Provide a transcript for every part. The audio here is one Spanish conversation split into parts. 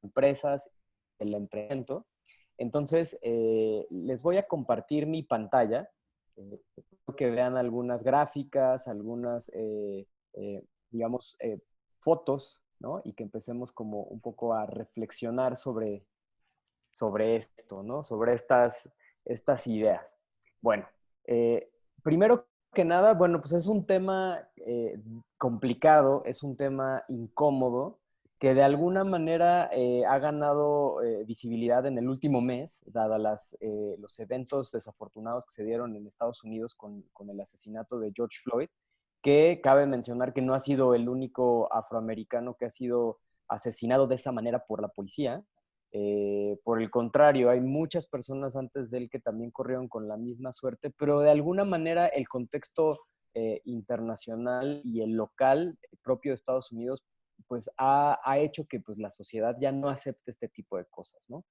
empresas, el emprendimiento. Entonces, les voy a compartir mi pantalla, que vean algunas gráficas, algunas, digamos, fotos, ¿no? Y que empecemos como un poco a reflexionar sobre esto, ¿no? Sobre estas ideas. Bueno, primero que nada, bueno, pues es un tema complicado, es un tema incómodo, que de alguna manera ha ganado visibilidad en el último mes, dadas los eventos desafortunados que se dieron en Estados Unidos con el asesinato de George Floyd, que cabe mencionar que no ha sido el único afroamericano que ha sido asesinado de esa manera por la policía. Por el contrario, hay muchas personas antes de él que también corrieron con la misma suerte, pero de alguna manera el contexto internacional y el local propio de Estados Unidos pues ha hecho que pues, la sociedad ya no acepte este tipo de cosas, ¿no?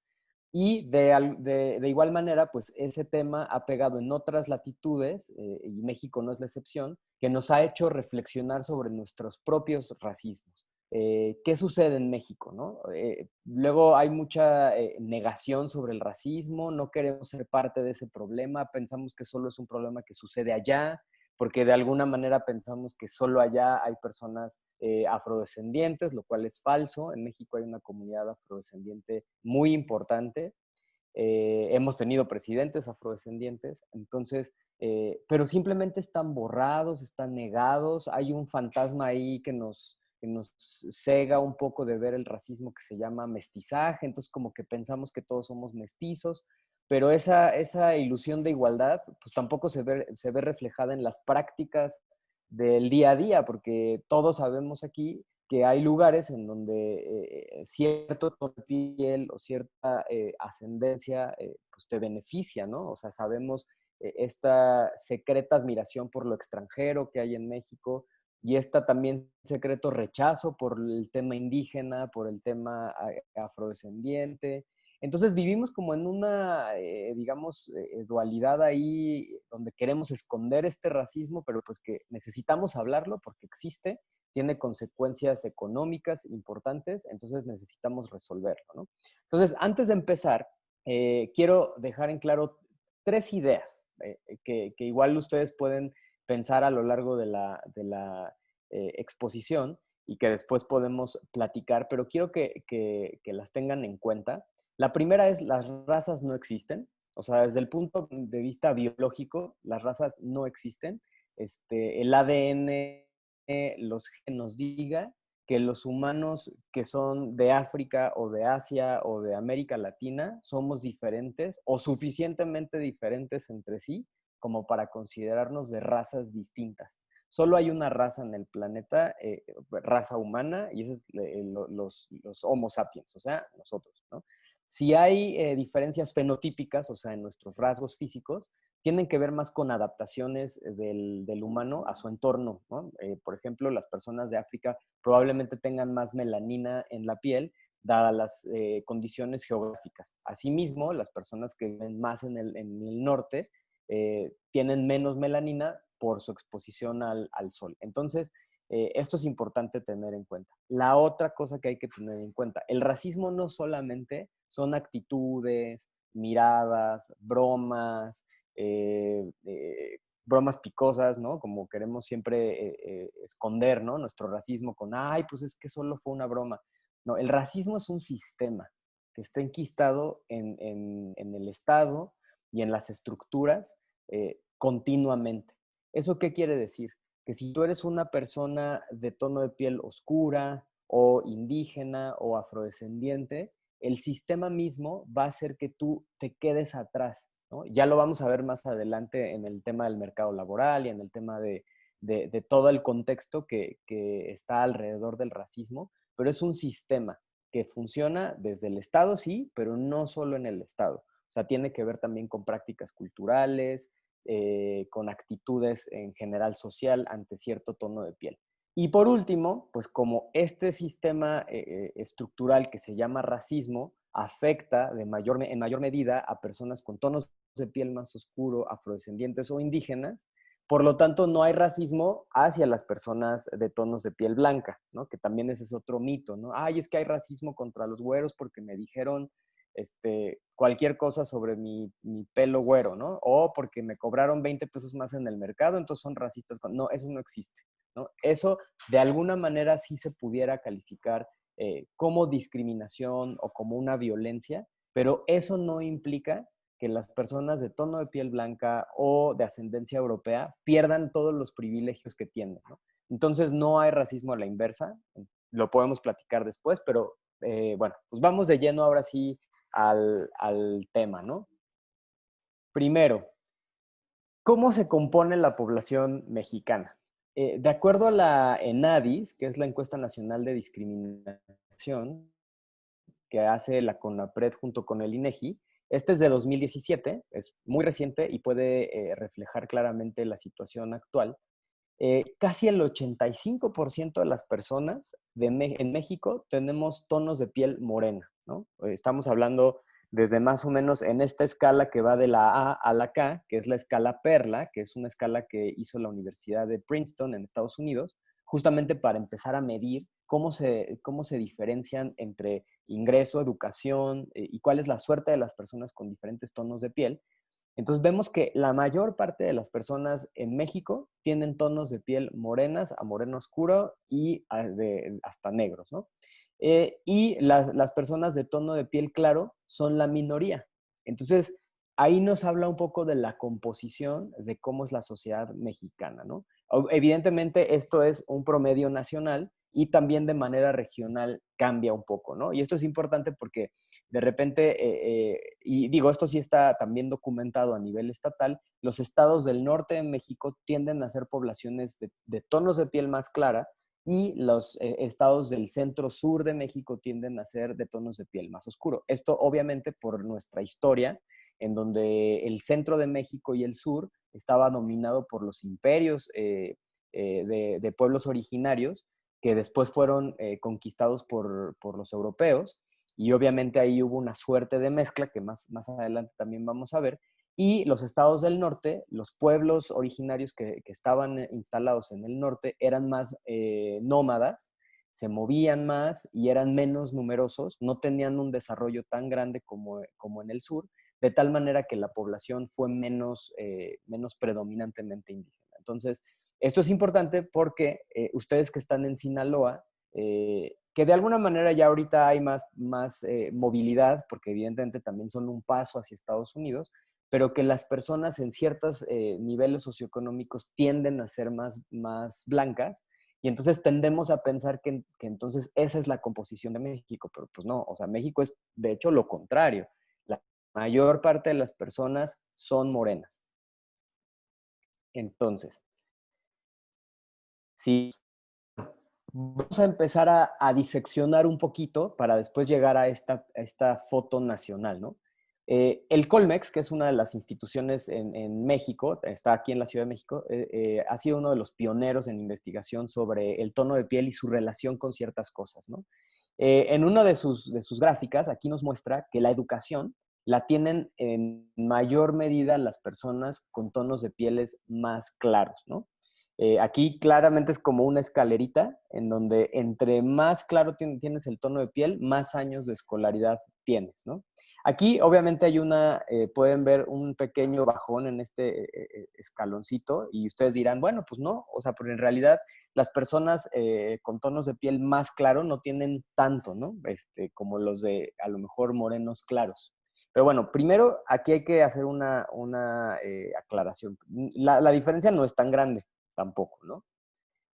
Y de igual manera, pues ese tema ha pegado en otras latitudes, y México no es la excepción, que nos ha hecho reflexionar sobre nuestros propios racismos. ¿Qué sucede en México? ¿No? Luego hay mucha negación sobre el racismo, no queremos ser parte de ese problema, pensamos que solo es un problema que sucede allá, porque de alguna manera pensamos que solo allá hay personas afrodescendientes, lo cual es falso. En México hay una comunidad afrodescendiente muy importante. Hemos tenido presidentes afrodescendientes, entonces, pero simplemente están borrados, están negados. Hay un fantasma ahí que nos cega un poco de ver el racismo que se llama mestizaje, entonces como que pensamos que todos somos mestizos, pero esa ilusión de igualdad pues tampoco se ve reflejada en las prácticas del día a día, porque todos sabemos aquí que hay lugares en donde cierto tono de piel o cierta ascendencia pues te beneficia, ¿no? O sea, sabemos esta secreta admiración por lo extranjero que hay en México y esta también secreto rechazo por el tema indígena, por el tema afrodescendiente. Entonces vivimos como en una, digamos, dualidad ahí donde queremos esconder este racismo, pero pues que necesitamos hablarlo porque existe, tiene consecuencias económicas importantes, entonces necesitamos resolverlo, ¿no? Entonces, antes de empezar, quiero dejar en claro tres ideas que igual ustedes pueden pensar a lo largo de la exposición y que después podemos platicar, pero quiero que las tengan en cuenta. La primera es las razas no existen, o sea, desde el punto de vista biológico, las razas no existen. El ADN los genes nos diga que los humanos que son de África o de Asia o de América Latina somos diferentes o suficientemente diferentes entre sí como para considerarnos de razas distintas. Solo hay una raza en el planeta, raza humana, y ese es los Homo sapiens, o sea, nosotros, ¿no? Si hay diferencias fenotípicas, o sea, en nuestros rasgos físicos, tienen que ver más con adaptaciones del humano a su entorno, ¿no? Por ejemplo, las personas de África probablemente tengan más melanina en la piel, dadas las condiciones geográficas. Asimismo, las personas que viven más en el norte tienen menos melanina por su exposición al sol. Entonces, esto es importante tener en cuenta. La otra cosa que hay que tener en cuenta, el racismo no solamente son actitudes, miradas, bromas, bromas picosas, ¿no? Como queremos siempre esconder, ¿no? Nuestro racismo con, ay, pues es que solo fue una broma. No, el racismo es un sistema que está enquistado en el Estado y en las estructuras continuamente. ¿Eso qué quiere decir? Que si tú eres una persona de tono de piel oscura o indígena o afrodescendiente, el sistema mismo va a hacer que tú te quedes atrás, ¿no? Ya lo vamos a ver más adelante en el tema del mercado laboral y en el tema de todo el contexto que está alrededor del racismo, pero es un sistema que funciona desde el Estado, sí, pero no solo en el Estado. O sea, tiene que ver también con prácticas culturales, con actitudes en general social ante cierto tono de piel. Y por último, pues como este sistema estructural que se llama racismo afecta en mayor medida a personas con tonos de piel más oscuro, afrodescendientes o indígenas, Por lo tanto, no hay racismo hacia las personas de tonos de piel blanca, ¿no? Que también ese es otro mito, ¿no? Ay, es que hay racismo contra los güeros porque me dijeron cualquier cosa sobre mi pelo güero, ¿no? O porque me cobraron 20 pesos más en el mercado, entonces son racistas. No, eso no existe, ¿no? Eso de alguna manera sí se pudiera calificar como discriminación o como una violencia, pero eso no implica que las personas de tono de piel blanca o de ascendencia europea pierdan todos los privilegios que tienen, ¿no? Entonces no hay racismo a la inversa, lo podemos platicar después, pero bueno, pues vamos de lleno ahora sí al tema, ¿no? Primero, ¿cómo se compone la población mexicana? De acuerdo a la ENADIS, que es la Encuesta Nacional de Discriminación, que hace la CONAPRED junto con el INEGI. Este es de 2017, es muy reciente y puede reflejar claramente la situación actual. Casi el 85% de las personas en México tenemos tonos de piel morena, ¿no? Estamos hablando desde más o menos en esta escala que va de la A a la K, que es la escala Perla, que es una escala que hizo la Universidad de Princeton en Estados Unidos, justamente para empezar a medir cómo se diferencian entre ingreso, educación y cuál es la suerte de las personas con diferentes tonos de piel. Entonces vemos que la mayor parte de las personas en México tienen tonos de piel morenas a moreno oscuro y hasta negros, ¿no? Y las personas de tono de piel claro son la minoría. Entonces, ahí nos habla un poco de la composición de cómo es la sociedad mexicana, ¿no? Evidentemente, esto es un promedio nacional y también de manera regional cambia un poco, ¿no? Y esto es importante porque de repente, y digo, esto sí está también documentado a nivel estatal, los estados del norte de México tienden a ser poblaciones de tonos de piel más clara y los estados del centro sur de México tienden a ser de tonos de piel más oscuro. Esto obviamente por nuestra historia, en donde el centro de México y el sur estaba dominado por los imperios de pueblos originarios que después fueron conquistados por los europeos y obviamente ahí hubo una suerte de mezcla que más adelante también vamos a ver. Y los estados del norte, los pueblos originarios que estaban instalados en el norte eran más nómadas, se movían más y eran menos numerosos, no tenían un desarrollo tan grande como en el sur, de tal manera que la población fue menos predominantemente indígena. Entonces, esto es importante porque ustedes que están en Sinaloa, que de alguna manera ya ahorita hay más movilidad, porque evidentemente también son un paso hacia Estados Unidos, pero que las personas en ciertos niveles socioeconómicos tienden a ser más blancas, y entonces tendemos a pensar que entonces esa es la composición de México, pero pues no, o sea, México es de hecho lo contrario. La mayor parte de las personas son morenas. Entonces, si vamos a empezar diseccionar un poquito para después llegar a esta foto nacional, ¿no? El Colmex, que es una de las instituciones en México, está aquí en la Ciudad de México, ha sido uno de los pioneros en investigación sobre el tono de piel y su relación con ciertas cosas, ¿no? En una de sus gráficas, aquí nos muestra que la educación la tienen en mayor medida las personas con tonos de pieles más claros, ¿no? Aquí claramente es como una escalerita en donde entre más claro tienes el tono de piel, más años de escolaridad tienes, ¿no? Aquí obviamente pueden ver un pequeño bajón en este escaloncito y ustedes dirán, bueno, pues no, o sea, pero en realidad las personas con tonos de piel más claro no tienen tanto, ¿no? Como los de a lo mejor morenos claros. Pero bueno, primero aquí hay que hacer una aclaración. La diferencia no es tan grande tampoco, ¿no?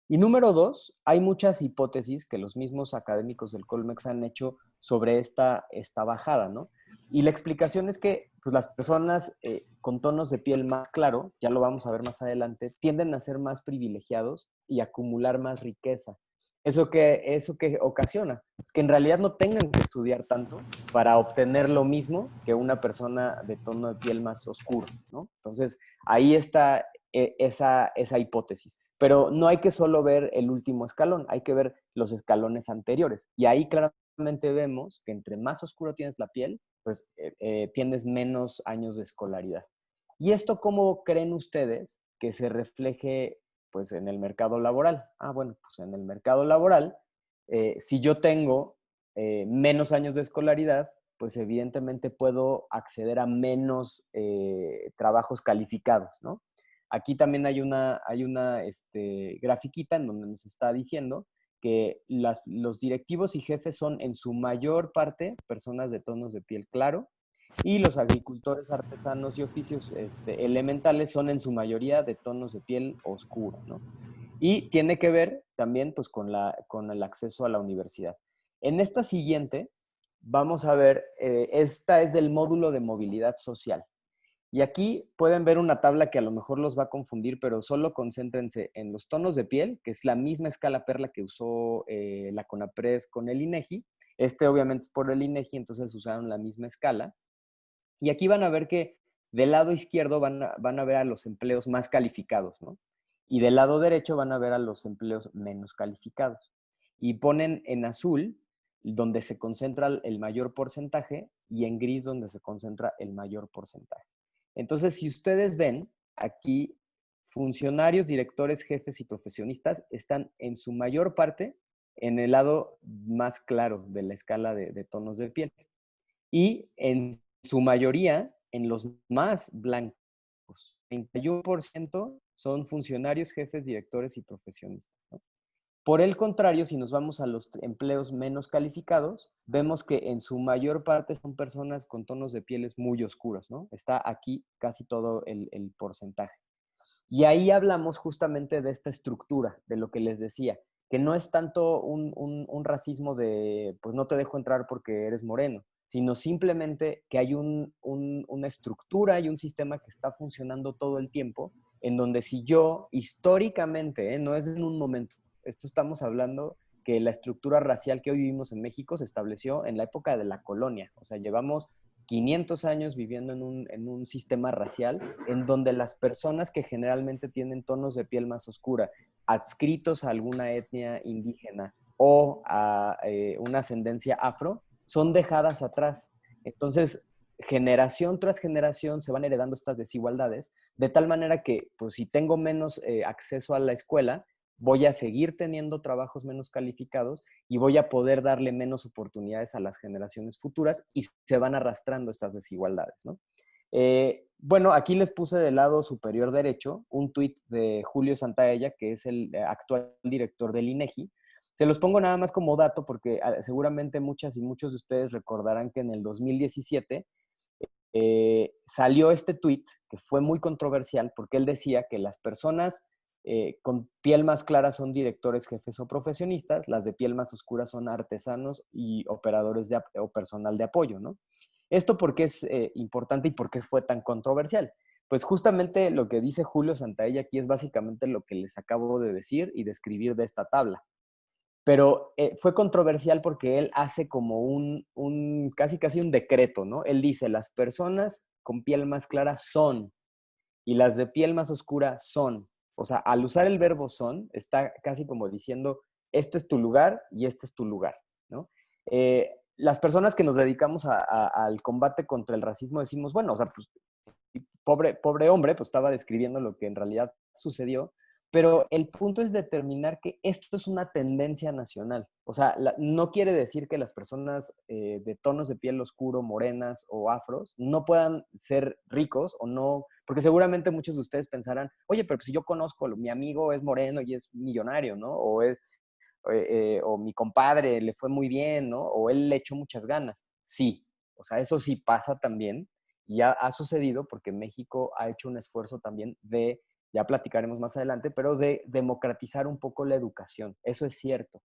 Y número dos, hay muchas hipótesis que los mismos académicos del Colmex han hecho sobre esta bajada, ¿no? Y la explicación es que pues, las personas con tonos de piel más claro, ya lo vamos a ver más adelante, tienden a ser más privilegiados y acumular más riqueza. ¿Eso que ocasiona? Es que en realidad no tengan que estudiar tanto para obtener lo mismo que una persona de tono de piel más oscuro, ¿no? Entonces, ahí está esa hipótesis. Pero no hay que solo ver el último escalón, hay que ver los escalones anteriores. Y ahí claramente vemos que entre más oscuro tienes la piel, pues tienes menos años de escolaridad. ¿Y esto cómo creen ustedes que se refleje pues en el mercado laboral. Ah, bueno, pues en el mercado laboral, si yo tengo menos años de escolaridad, pues evidentemente puedo acceder a menos trabajos calificados, ¿no? Aquí también hay una grafiquita en donde nos está diciendo que los directivos y jefes son en su mayor parte personas de tonos de piel claro, y los agricultores, artesanos y oficios elementales son en su mayoría de tonos de piel oscura, ¿no? Y tiene que ver también pues, con el acceso a la universidad. En esta siguiente, vamos a ver, esta es del módulo de movilidad social. Y aquí pueden ver una tabla que a lo mejor los va a confundir, pero solo concéntrense en los tonos de piel, que es la misma escala Perla que usó la CONAPRED con el INEGI. Obviamente es por el INEGI, entonces usaron la misma escala. Y aquí van a ver que del lado izquierdo van a ver a los empleos más calificados, ¿no? Y del lado derecho van a ver a los empleos menos calificados. Y ponen en azul donde se concentra el mayor porcentaje y en gris donde se concentra el mayor porcentaje. Entonces, si ustedes ven aquí, funcionarios, directores, jefes y profesionistas están en su mayor parte en el lado más claro de la escala de tonos de piel y en su mayoría en los más blancos. 31% son funcionarios, jefes, directores y profesionistas, ¿no? Por el contrario, si nos vamos a los empleos menos calificados, vemos que en su mayor parte son personas con tonos de pieles muy oscuros, ¿no? Está aquí casi todo el porcentaje. Y ahí hablamos justamente de esta estructura, de lo que les decía, que no es tanto un racismo de, pues no te dejo entrar porque eres moreno, sino simplemente que hay una estructura y un sistema que está funcionando todo el tiempo, en donde si yo históricamente, no es en un momento, esto estamos hablando que la estructura racial que hoy vivimos en México se estableció en la época de la colonia, o sea, llevamos 500 años viviendo en un sistema racial en donde las personas que generalmente tienen tonos de piel más oscura, adscritos a alguna etnia indígena o a una ascendencia afro, son dejadas atrás. Entonces, generación tras generación se van heredando estas desigualdades, de tal manera que, pues, si tengo menos acceso a la escuela, voy a seguir teniendo trabajos menos calificados y voy a poder darle menos oportunidades a las generaciones futuras y se van arrastrando estas desigualdades, ¿no? Bueno, aquí les puse del lado superior derecho un tuit de Julio Santaella, que es el actual director del INEGI. Se los pongo nada más como dato porque seguramente muchas y muchos de ustedes recordarán que en el 2017 salió este tuit que fue muy controversial porque él decía que las personas con piel más clara son directores, jefes o profesionistas, las de piel más oscura son artesanos y operadores o personal de apoyo, ¿no? ¿Esto por qué es importante y por qué fue tan controversial? Pues justamente lo que dice Julio Santaella aquí es básicamente lo que les acabo de decir y describir de esta tabla. Pero fue controversial porque él hace como casi un decreto, ¿no? Él dice, las personas con piel más clara son, y las de piel más oscura son. O sea, al usar el verbo son, está casi como diciendo, este es tu lugar y este es tu lugar, ¿no? Las personas que nos dedicamos al combate contra el racismo decimos, bueno, o sea, pues, pobre hombre, pues estaba describiendo lo que en realidad sucedió, pero el punto es determinar que esto es una tendencia nacional. O sea, no quiere decir que las personas de tonos de piel oscuro, morenas o afros, no puedan ser ricos o no, porque seguramente muchos de ustedes pensarán, oye, pero si yo conozco, mi amigo es moreno y es millonario, ¿no? O mi compadre le fue muy bien, ¿no? O él le echó muchas ganas. Sí, o sea, eso sí pasa también y ha sucedido porque México ha hecho un esfuerzo también de, ya platicaremos más adelante, pero de democratizar un poco la educación. Eso es cierto.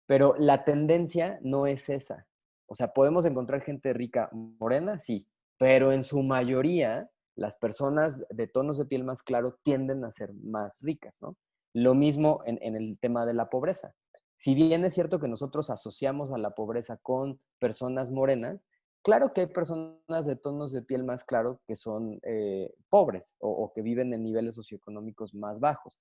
Pero la tendencia no es esa. O sea, podemos encontrar gente rica morena, sí, pero en su mayoría las personas de tonos de piel más claro tienden a ser más ricas, ¿no? Lo mismo en el tema de la pobreza. Si bien es cierto que nosotros asociamos a la pobreza con personas morenas, claro que hay personas de tonos de piel más claro que son pobres o que viven en niveles socioeconómicos más bajos.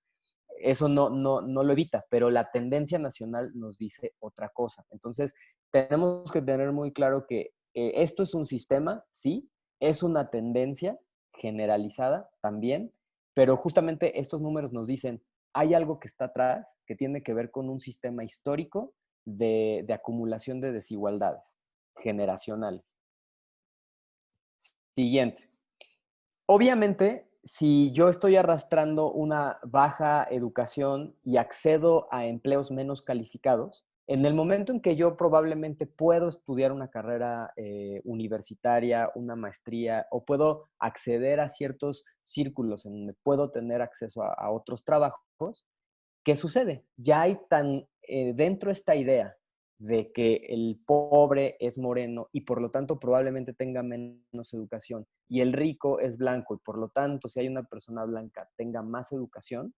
Eso no lo evita, pero la tendencia nacional nos dice otra cosa. Entonces, tenemos que tener muy claro que esto es un sistema, sí, es una tendencia generalizada también, pero justamente estos números nos dicen, hay algo que está atrás que tiene que ver con un sistema histórico de acumulación de desigualdades generacionales. Siguiente. Obviamente, si yo estoy arrastrando una baja educación y accedo a empleos menos calificados, en el momento en que yo probablemente puedo estudiar una carrera universitaria, una maestría, o puedo acceder a ciertos círculos en donde puedo tener acceso a otros trabajos, ¿qué sucede? Ya hay tan dentro esta idea de que el pobre es moreno y por lo tanto probablemente tenga menos educación y el rico es blanco y por lo tanto si hay una persona blanca tenga más educación,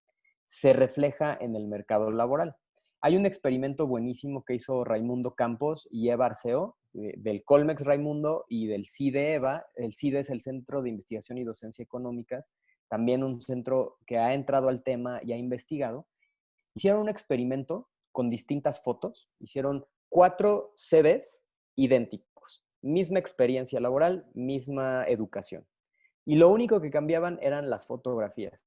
se refleja en el mercado laboral. Hay un experimento buenísimo que hizo Raimundo Campos y Eva Arceo, del Colmex Raimundo y del CIDE Eva. El CIDE es el Centro de Investigación y Docencia Económicas, también un centro que ha entrado al tema y ha investigado. Hicieron un experimento con distintas fotos, hicieron 4 CVs idénticos, misma experiencia laboral, misma educación. Y lo único que cambiaban eran las fotografías.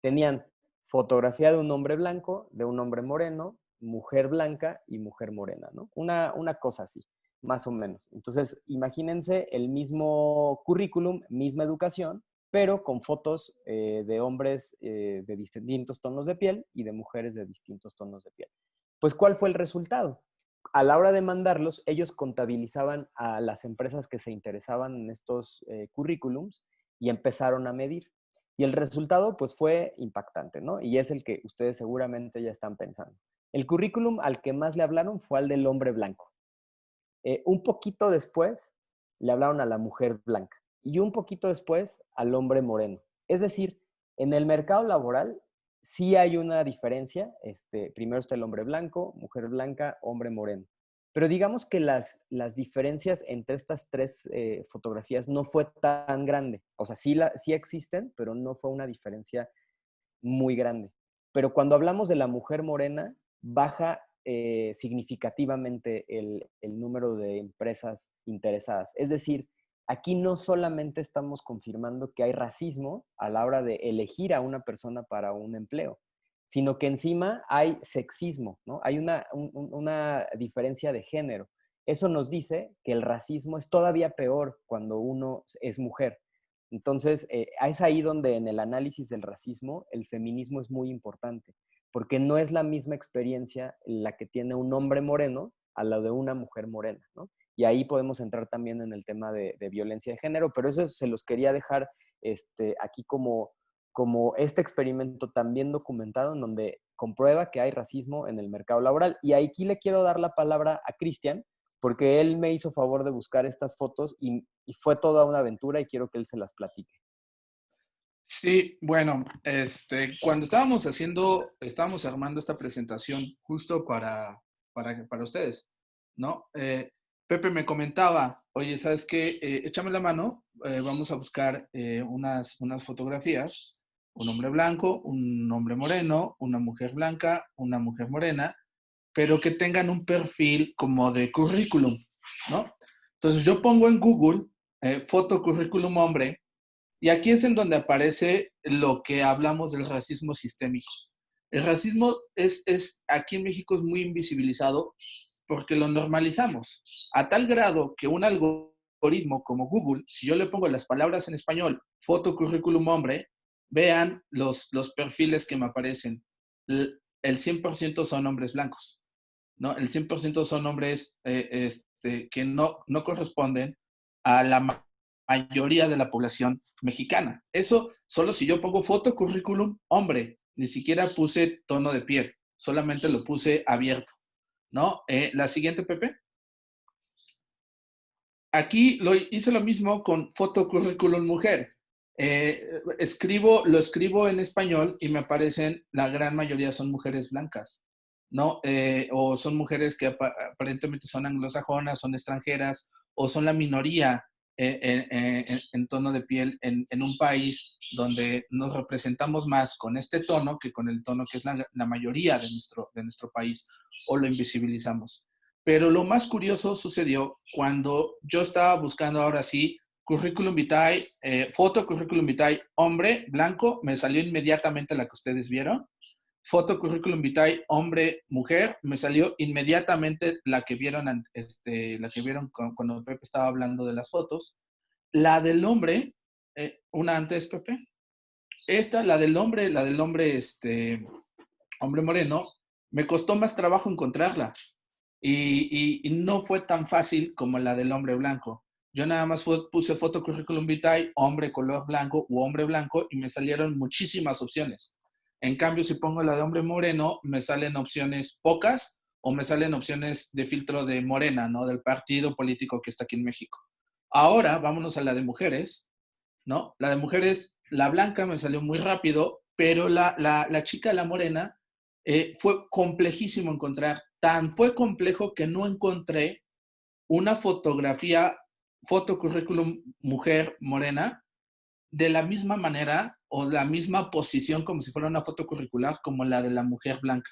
Tenían fotografía de un hombre blanco, de un hombre moreno, mujer blanca y mujer morena, ¿no? Una cosa así, más o menos. Entonces, imagínense el mismo currículum, misma educación, pero con fotos de hombres de distintos tonos de piel y de mujeres de distintos tonos de piel. Pues, ¿cuál fue el resultado? A la hora de mandarlos, ellos contabilizaban a las empresas que se interesaban en estos currículums y empezaron a medir. Y el resultado, pues, fue impactante, ¿no? Y es el que ustedes seguramente ya están pensando. El currículum al que más le hablaron fue al del hombre blanco. Un poquito después le hablaron a la mujer blanca y un poquito después al hombre moreno. Es decir, en el mercado laboral sí hay una diferencia. Primero está el hombre blanco, mujer blanca, hombre moreno. Pero digamos que las diferencias entre estas tres fotografías no fue tan grande. O sea, sí existen, pero no fue una diferencia muy grande. Pero cuando hablamos de la mujer morena, baja significativamente el número de empresas interesadas. Es decir, aquí no solamente estamos confirmando que hay racismo a la hora de elegir a una persona para un empleo, sino que encima hay sexismo, ¿no? Hay una diferencia de género. Eso nos dice que el racismo es todavía peor cuando uno es mujer. Entonces, es ahí donde en el análisis del racismo el feminismo es muy importante, porque no es la misma experiencia la que tiene un hombre moreno a la de una mujer morena, ¿no? Y ahí podemos entrar también en el tema de violencia de género, pero eso se los quería dejar aquí como este experimento tan bien documentado en donde comprueba que hay racismo en el mercado laboral. Y aquí le quiero dar la palabra a Cristian, porque él me hizo favor de buscar estas fotos y fue toda una aventura y quiero que él se las platique. Sí, bueno, cuando estábamos armando esta presentación justo para ustedes, ¿no? Pepe me comentaba, oye, ¿sabes qué? Échame la mano, vamos a buscar unas fotografías, un hombre blanco, un hombre moreno, una mujer blanca, una mujer morena, pero que tengan un perfil como de currículum, ¿no? Entonces yo pongo en Google foto currículum hombre y aquí es en donde aparece lo que hablamos del racismo sistémico. El racismo aquí en México es muy invisibilizado porque lo normalizamos a tal grado que un algoritmo como Google, si yo le pongo las palabras en español, foto currículum hombre, vean los perfiles que me aparecen. El 100% son hombres blancos, ¿no? El 100% son hombres que no corresponden a la mayoría de la población mexicana. Eso solo si yo pongo foto, currículum, hombre, ni siquiera puse tono de piel, solamente lo puse abierto, ¿no? La siguiente, Pepe. Aquí hice lo mismo con foto, currículum, mujer. Lo escribo en español y me aparecen, la gran mayoría son mujeres blancas, ¿no? O son mujeres que aparentemente son anglosajonas, son extranjeras, o son la minoría en tono de piel en un país donde nos representamos más con este tono que con el tono que es la mayoría de nuestro país, o lo invisibilizamos. Pero lo más curioso sucedió cuando yo estaba buscando ahora sí currículum vitae, foto, currículum vitae, hombre, blanco, me salió inmediatamente la que ustedes vieron. Foto, currículum vitae, hombre, mujer, me salió inmediatamente la que vieron, cuando Pepe estaba hablando de las fotos. La del hombre, una antes, Pepe. Esta, la del hombre, hombre moreno, me costó más trabajo encontrarla. Y no fue tan fácil como la del hombre blanco. Yo nada más puse foto curriculum vitae, hombre color blanco u hombre blanco y me salieron muchísimas opciones. En cambio, si pongo la de hombre moreno, me salen opciones pocas o me salen opciones de filtro de Morena, ¿no? Del partido político que está aquí en México. Ahora, vámonos a la de mujeres, ¿no? La de mujeres, la blanca me salió muy rápido, pero la chica, la morena, fue complejísimo encontrar. Tan fue complejo que no encontré una fotografía, foto currículum mujer morena, de la misma manera o la misma posición como si fuera una foto curricular como la de la mujer blanca,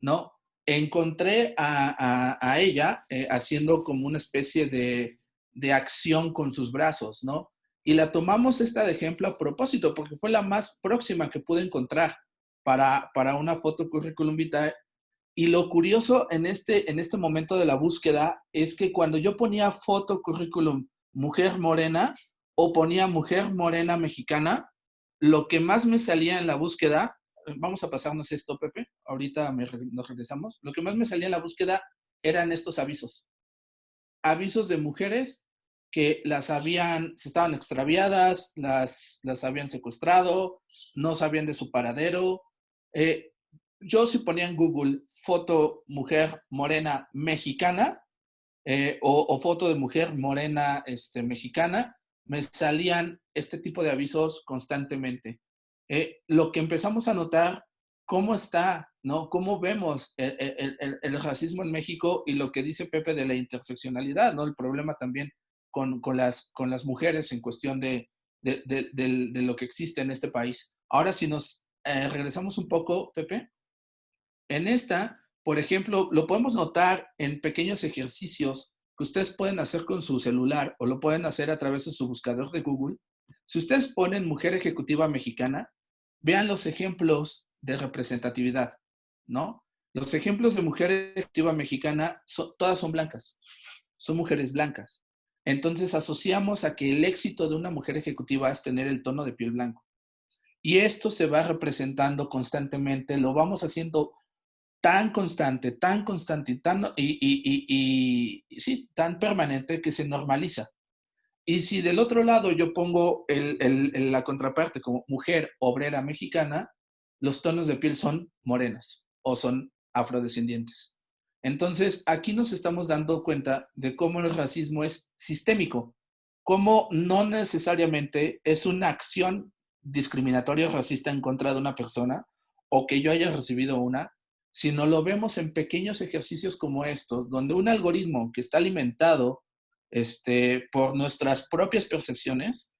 ¿no? Encontré a ella haciendo como una especie de acción con sus brazos, ¿no? Y la tomamos esta de ejemplo a propósito, porque fue la más próxima que pude encontrar para una foto curriculum vitae. Y lo curioso en este momento de la búsqueda es que cuando yo ponía foto currículum mujer morena o ponía mujer morena mexicana, lo que más me salía en la búsqueda, vamos a pasarnos esto, Pepe, ahorita nos regresamos, lo que más me salía en la búsqueda eran estos avisos. Avisos de mujeres que se estaban extraviadas, las habían secuestrado, no sabían de su paradero. Eh, yo si ponía en Google foto mujer morena mexicana o foto de mujer morena mexicana, me salían este tipo de avisos constantemente. Lo que empezamos a notar, cómo está, ¿no? Cómo vemos el racismo en México y lo que dice Pepe de la interseccionalidad, ¿no? El problema también con las mujeres en cuestión de lo que existe en este país. Ahora, si nos regresamos un poco, Pepe, en esta, por ejemplo, lo podemos notar en pequeños ejercicios que ustedes pueden hacer con su celular o lo pueden hacer a través de su buscador de Google. Si ustedes ponen mujer ejecutiva mexicana, vean los ejemplos de representatividad, ¿no? Los ejemplos de mujer ejecutiva mexicana, todas son blancas, son mujeres blancas. Entonces asociamos a que el éxito de una mujer ejecutiva es tener el tono de piel blanco. Y esto se va representando constantemente, lo vamos haciendo tan constante y sí, tan permanente que se normaliza. Y si del otro lado yo pongo la contraparte como mujer obrera mexicana, los tonos de piel son morenas o son afrodescendientes. Entonces, aquí nos estamos dando cuenta de cómo el racismo es sistémico, cómo no necesariamente es una acción discriminatoria o racista en contra de una persona o que yo haya recibido una, sino lo vemos en pequeños ejercicios como estos, donde un algoritmo que está alimentado por nuestras propias percepciones,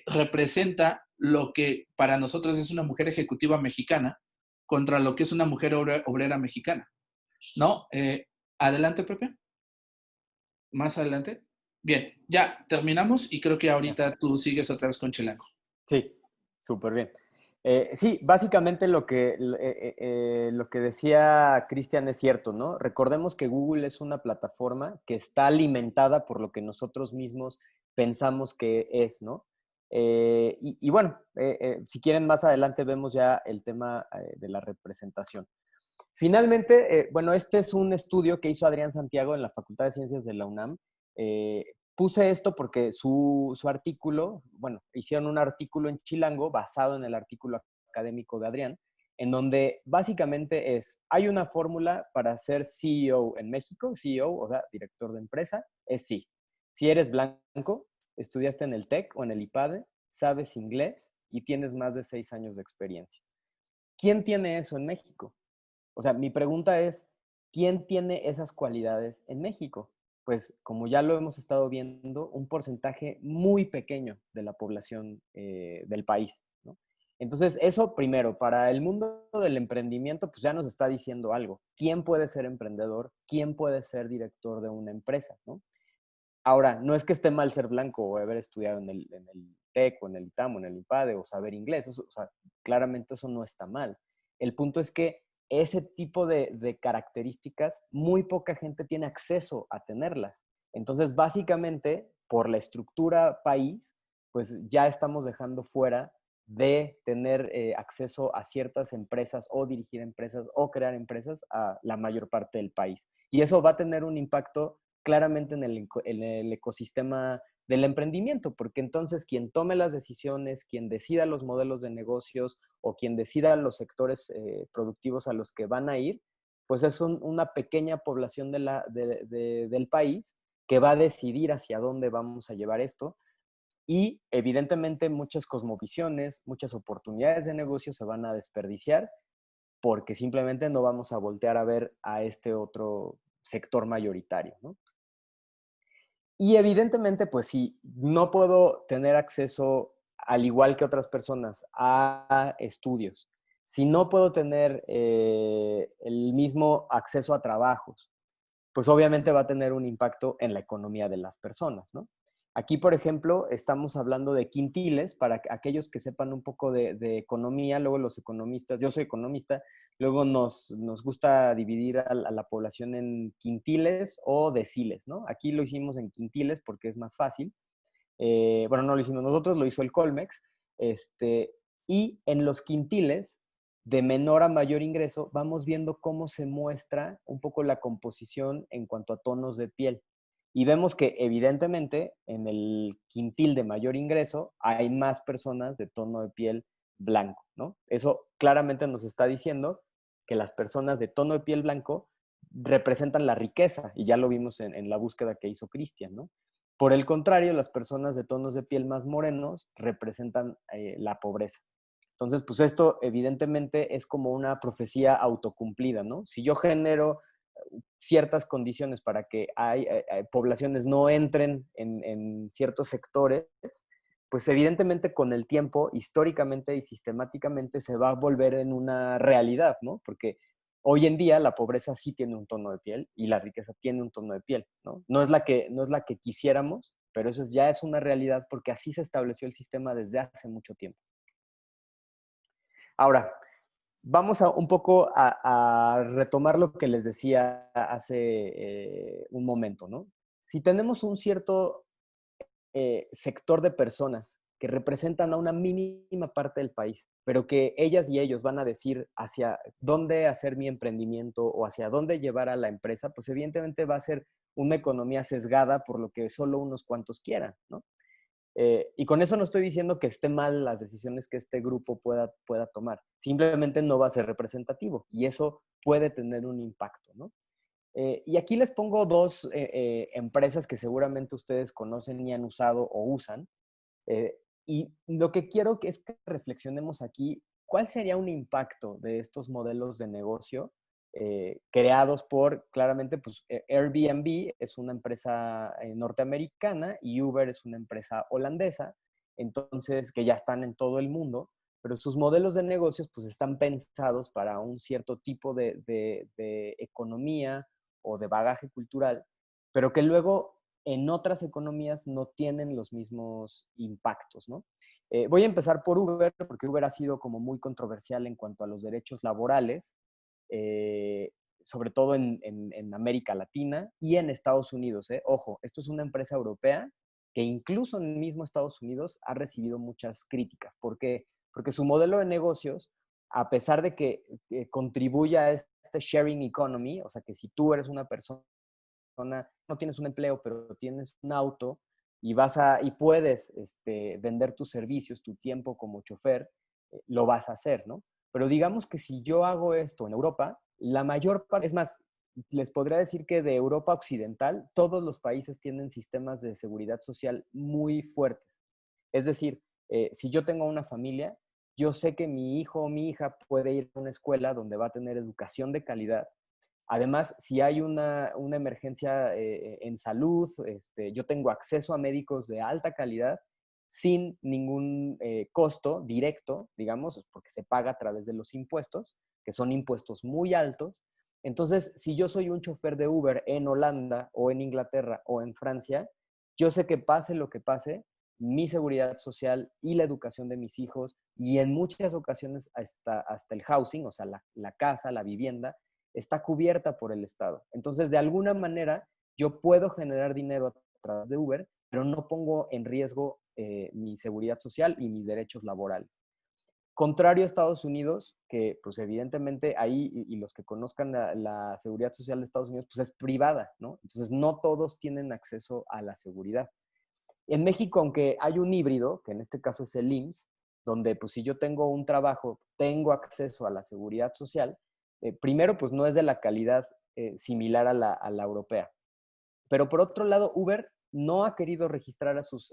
representa lo que para nosotros es una mujer ejecutiva mexicana contra lo que es una mujer obrera mexicana, ¿no? Adelante, Pepe. Más adelante. Bien, ya terminamos y creo que ahorita tú sigues otra vez con Chilango. Sí, súper bien. Sí, básicamente lo que decía Cristian es cierto, ¿no? Recordemos que Google es una plataforma que está alimentada por lo que nosotros mismos pensamos que es, ¿no? Y bueno, si quieren más adelante vemos ya el tema de la representación. Finalmente, bueno, este es un estudio que hizo Adrián Santiago en la Facultad de Ciencias de la UNAM. Puse esto porque su artículo, bueno, hicieron un artículo en Chilango basado en el artículo académico de Adrián, en donde básicamente hay una fórmula para ser CEO en México, CEO, o sea, director de empresa, es sí. Si eres blanco, estudiaste en el TEC o en el IPADE, sabes inglés y tienes más de 6 años de experiencia. ¿Quién tiene eso en México? O sea, mi pregunta es, ¿quién tiene esas cualidades en México? Pues como ya lo hemos estado viendo, un porcentaje muy pequeño de la población del país, ¿no? Entonces, eso primero, para el mundo del emprendimiento, pues ya nos está diciendo algo. ¿Quién puede ser emprendedor? ¿Quién puede ser director de una empresa? ¿No? Ahora, no es que esté mal ser blanco o haber estudiado en el TEC o en el ITAM o en el IPADE o saber inglés. Eso, o sea, claramente eso no está mal. El punto es que ese tipo de características, muy poca gente tiene acceso a tenerlas. Entonces, básicamente, por la estructura país, pues ya estamos dejando fuera de tener acceso a ciertas empresas o dirigir empresas o crear empresas a la mayor parte del país. Y eso va a tener un impacto claramente en el ecosistema del emprendimiento, porque entonces quien tome las decisiones, quien decida los modelos de negocios o quien decida los sectores productivos a los que van a ir, pues es una pequeña población del país que va a decidir hacia dónde vamos a llevar esto y evidentemente muchas cosmovisiones, muchas oportunidades de negocio se van a desperdiciar porque simplemente no vamos a voltear a ver a este otro sector mayoritario, ¿no? Y evidentemente, pues si no puedo tener acceso, al igual que otras personas, a estudios, si no puedo tener el mismo acceso a trabajos, pues obviamente va a tener un impacto en la economía de las personas, ¿no? Aquí, por ejemplo, estamos hablando de quintiles, para aquellos que sepan un poco de economía, luego los economistas, yo soy economista, luego nos gusta dividir a la población en quintiles o deciles, ¿no? Aquí lo hicimos en quintiles porque es más fácil. Bueno, no lo hicimos nosotros, lo hizo el Colmex. Y en los quintiles, de menor a mayor ingreso, vamos viendo cómo se muestra un poco la composición en cuanto a tonos de piel. Y vemos que evidentemente en el quintil de mayor ingreso hay más personas de tono de piel blanco, ¿no? Eso claramente nos está diciendo que las personas de tono de piel blanco representan la riqueza, y ya lo vimos en la búsqueda que hizo Cristian, ¿no? Por el contrario, las personas de tonos de piel más morenos representan la pobreza. Entonces, pues esto evidentemente es como una profecía autocumplida, ¿no? Si yo genero ciertas condiciones para que poblaciones no entren en ciertos sectores, pues evidentemente con el tiempo, históricamente y sistemáticamente se va a volver en una realidad, ¿no? Porque hoy en día la pobreza sí tiene un tono de piel y la riqueza tiene un tono de piel, ¿no? No es la que quisiéramos, pero eso ya es una realidad porque así se estableció el sistema desde hace mucho tiempo. Ahora, vamos un poco a retomar lo que les decía hace un momento, ¿no? Si tenemos un cierto sector de personas que representan a una mínima parte del país, pero que ellas y ellos van a decir hacia dónde hacer mi emprendimiento o hacia dónde llevar a la empresa, pues evidentemente va a ser una economía sesgada por lo que solo unos cuantos quieran, ¿no? Y con eso no estoy diciendo que esté mal las decisiones que este grupo pueda tomar, simplemente no va a ser representativo y eso puede tener un impacto, ¿no? Y aquí les pongo dos empresas que seguramente ustedes conocen y han usado o usan. Y lo que quiero es que reflexionemos aquí, ¿cuál sería un impacto de estos modelos de negocio creados por, claramente, pues Airbnb es una empresa norteamericana y Uber es una empresa holandesa, entonces, que ya están en todo el mundo, pero sus modelos de negocios pues están pensados para un cierto tipo de economía o de bagaje cultural, pero que luego en otras economías no tienen los mismos impactos, ¿no? Voy a empezar por Uber, porque Uber ha sido como muy controversial en cuanto a los derechos laborales, eh, sobre todo en América Latina y en Estados Unidos. Ojo, esto es una empresa europea que incluso en el mismo Estados Unidos ha recibido muchas críticas. ¿Por qué? Porque su modelo de negocios, a pesar de que contribuye a este sharing economy, o sea que si tú eres una persona, no tienes un empleo, pero tienes un auto y puedes vender tus servicios, tu tiempo como chofer, lo vas a hacer, ¿no? Pero digamos que si yo hago esto en Europa, la mayor parte, es más, les podría decir que de Europa Occidental, todos los países tienen sistemas de seguridad social muy fuertes. Es decir, si yo tengo una familia, yo sé que mi hijo o mi hija puede ir a una escuela donde va a tener educación de calidad. Además, si hay una emergencia en salud, yo tengo acceso a médicos de alta calidad sin ningún costo directo, digamos, porque se paga a través de los impuestos, que son impuestos muy altos. Entonces, si yo soy un chofer de Uber en Holanda o en Inglaterra o en Francia, yo sé que pase lo que pase, mi seguridad social y la educación de mis hijos y en muchas ocasiones hasta el housing, o sea, la casa, la vivienda, está cubierta por el Estado. Entonces, de alguna manera, yo puedo generar dinero a través de Uber, pero no pongo en riesgo mi seguridad social y mis derechos laborales. Contrario a Estados Unidos, que pues evidentemente ahí, y los que conozcan la seguridad social de Estados Unidos, pues es privada, ¿no? Entonces no todos tienen acceso a la seguridad. En México, aunque hay un híbrido, que en este caso es el IMSS, donde pues si yo tengo un trabajo, tengo acceso a la seguridad social, primero pues no es de la calidad similar a la europea. Pero por otro lado, Uber no ha querido registrar a sus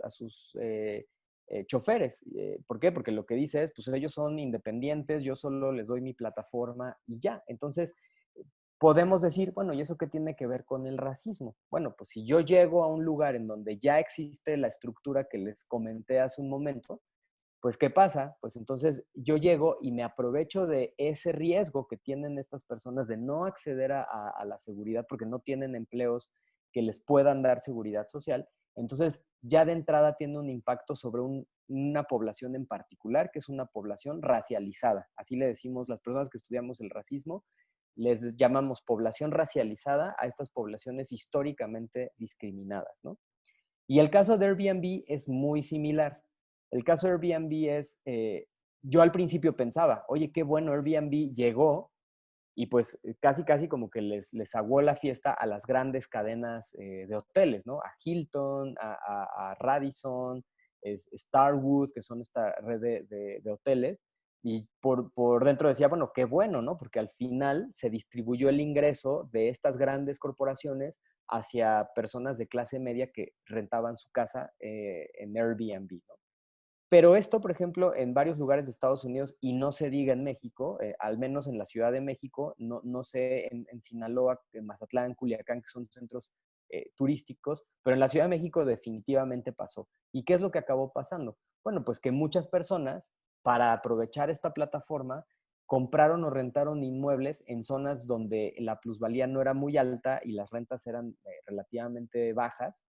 choferes. ¿Por qué? Porque lo que dice es, pues ellos son independientes, yo solo les doy mi plataforma y ya. Entonces, podemos decir, bueno, ¿y eso qué tiene que ver con el racismo? Bueno, pues si yo llego a un lugar en donde ya existe la estructura que les comenté hace un momento, pues ¿qué pasa? Pues entonces yo llego y me aprovecho de ese riesgo que tienen estas personas de no acceder a la seguridad porque no tienen empleos que les puedan dar seguridad social. Entonces ya de entrada tiene un impacto sobre una población en particular, que es una población racializada. Así le decimos las personas que estudiamos el racismo, les llamamos población racializada a estas poblaciones históricamente discriminadas, ¿no? Y el caso de Airbnb es muy similar. El caso de Airbnb es, yo al principio pensaba, oye, qué bueno, Airbnb llegó y pues casi, casi como que les aguó la fiesta a las grandes cadenas de hoteles, ¿no? A Hilton, a Radisson, Starwood, que son esta red de hoteles. Y por dentro decía, bueno, qué bueno, ¿no? Porque al final se distribuyó el ingreso de estas grandes corporaciones hacia personas de clase media que rentaban su casa en Airbnb, ¿no? Pero esto, por ejemplo, en varios lugares de Estados Unidos, y no se diga en México, al menos en la Ciudad de México, no sé, en Sinaloa, en Mazatlán, Culiacán, que son centros turísticos, pero en la Ciudad de México definitivamente pasó. ¿Y qué es lo que acabó pasando? Bueno, pues que muchas personas, para aprovechar esta plataforma, compraron o rentaron inmuebles en zonas donde la plusvalía no era muy alta y las rentas eran relativamente bajas,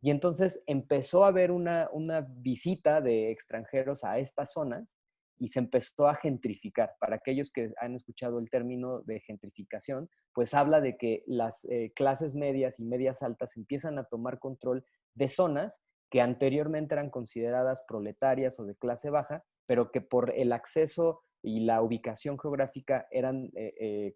y entonces empezó a haber una visita de extranjeros a estas zonas y se empezó a gentrificar. Para aquellos que han escuchado el término de gentrificación, pues habla de que las clases medias y medias altas empiezan a tomar control de zonas que anteriormente eran consideradas proletarias o de clase baja, pero que por el acceso y la ubicación geográfica eran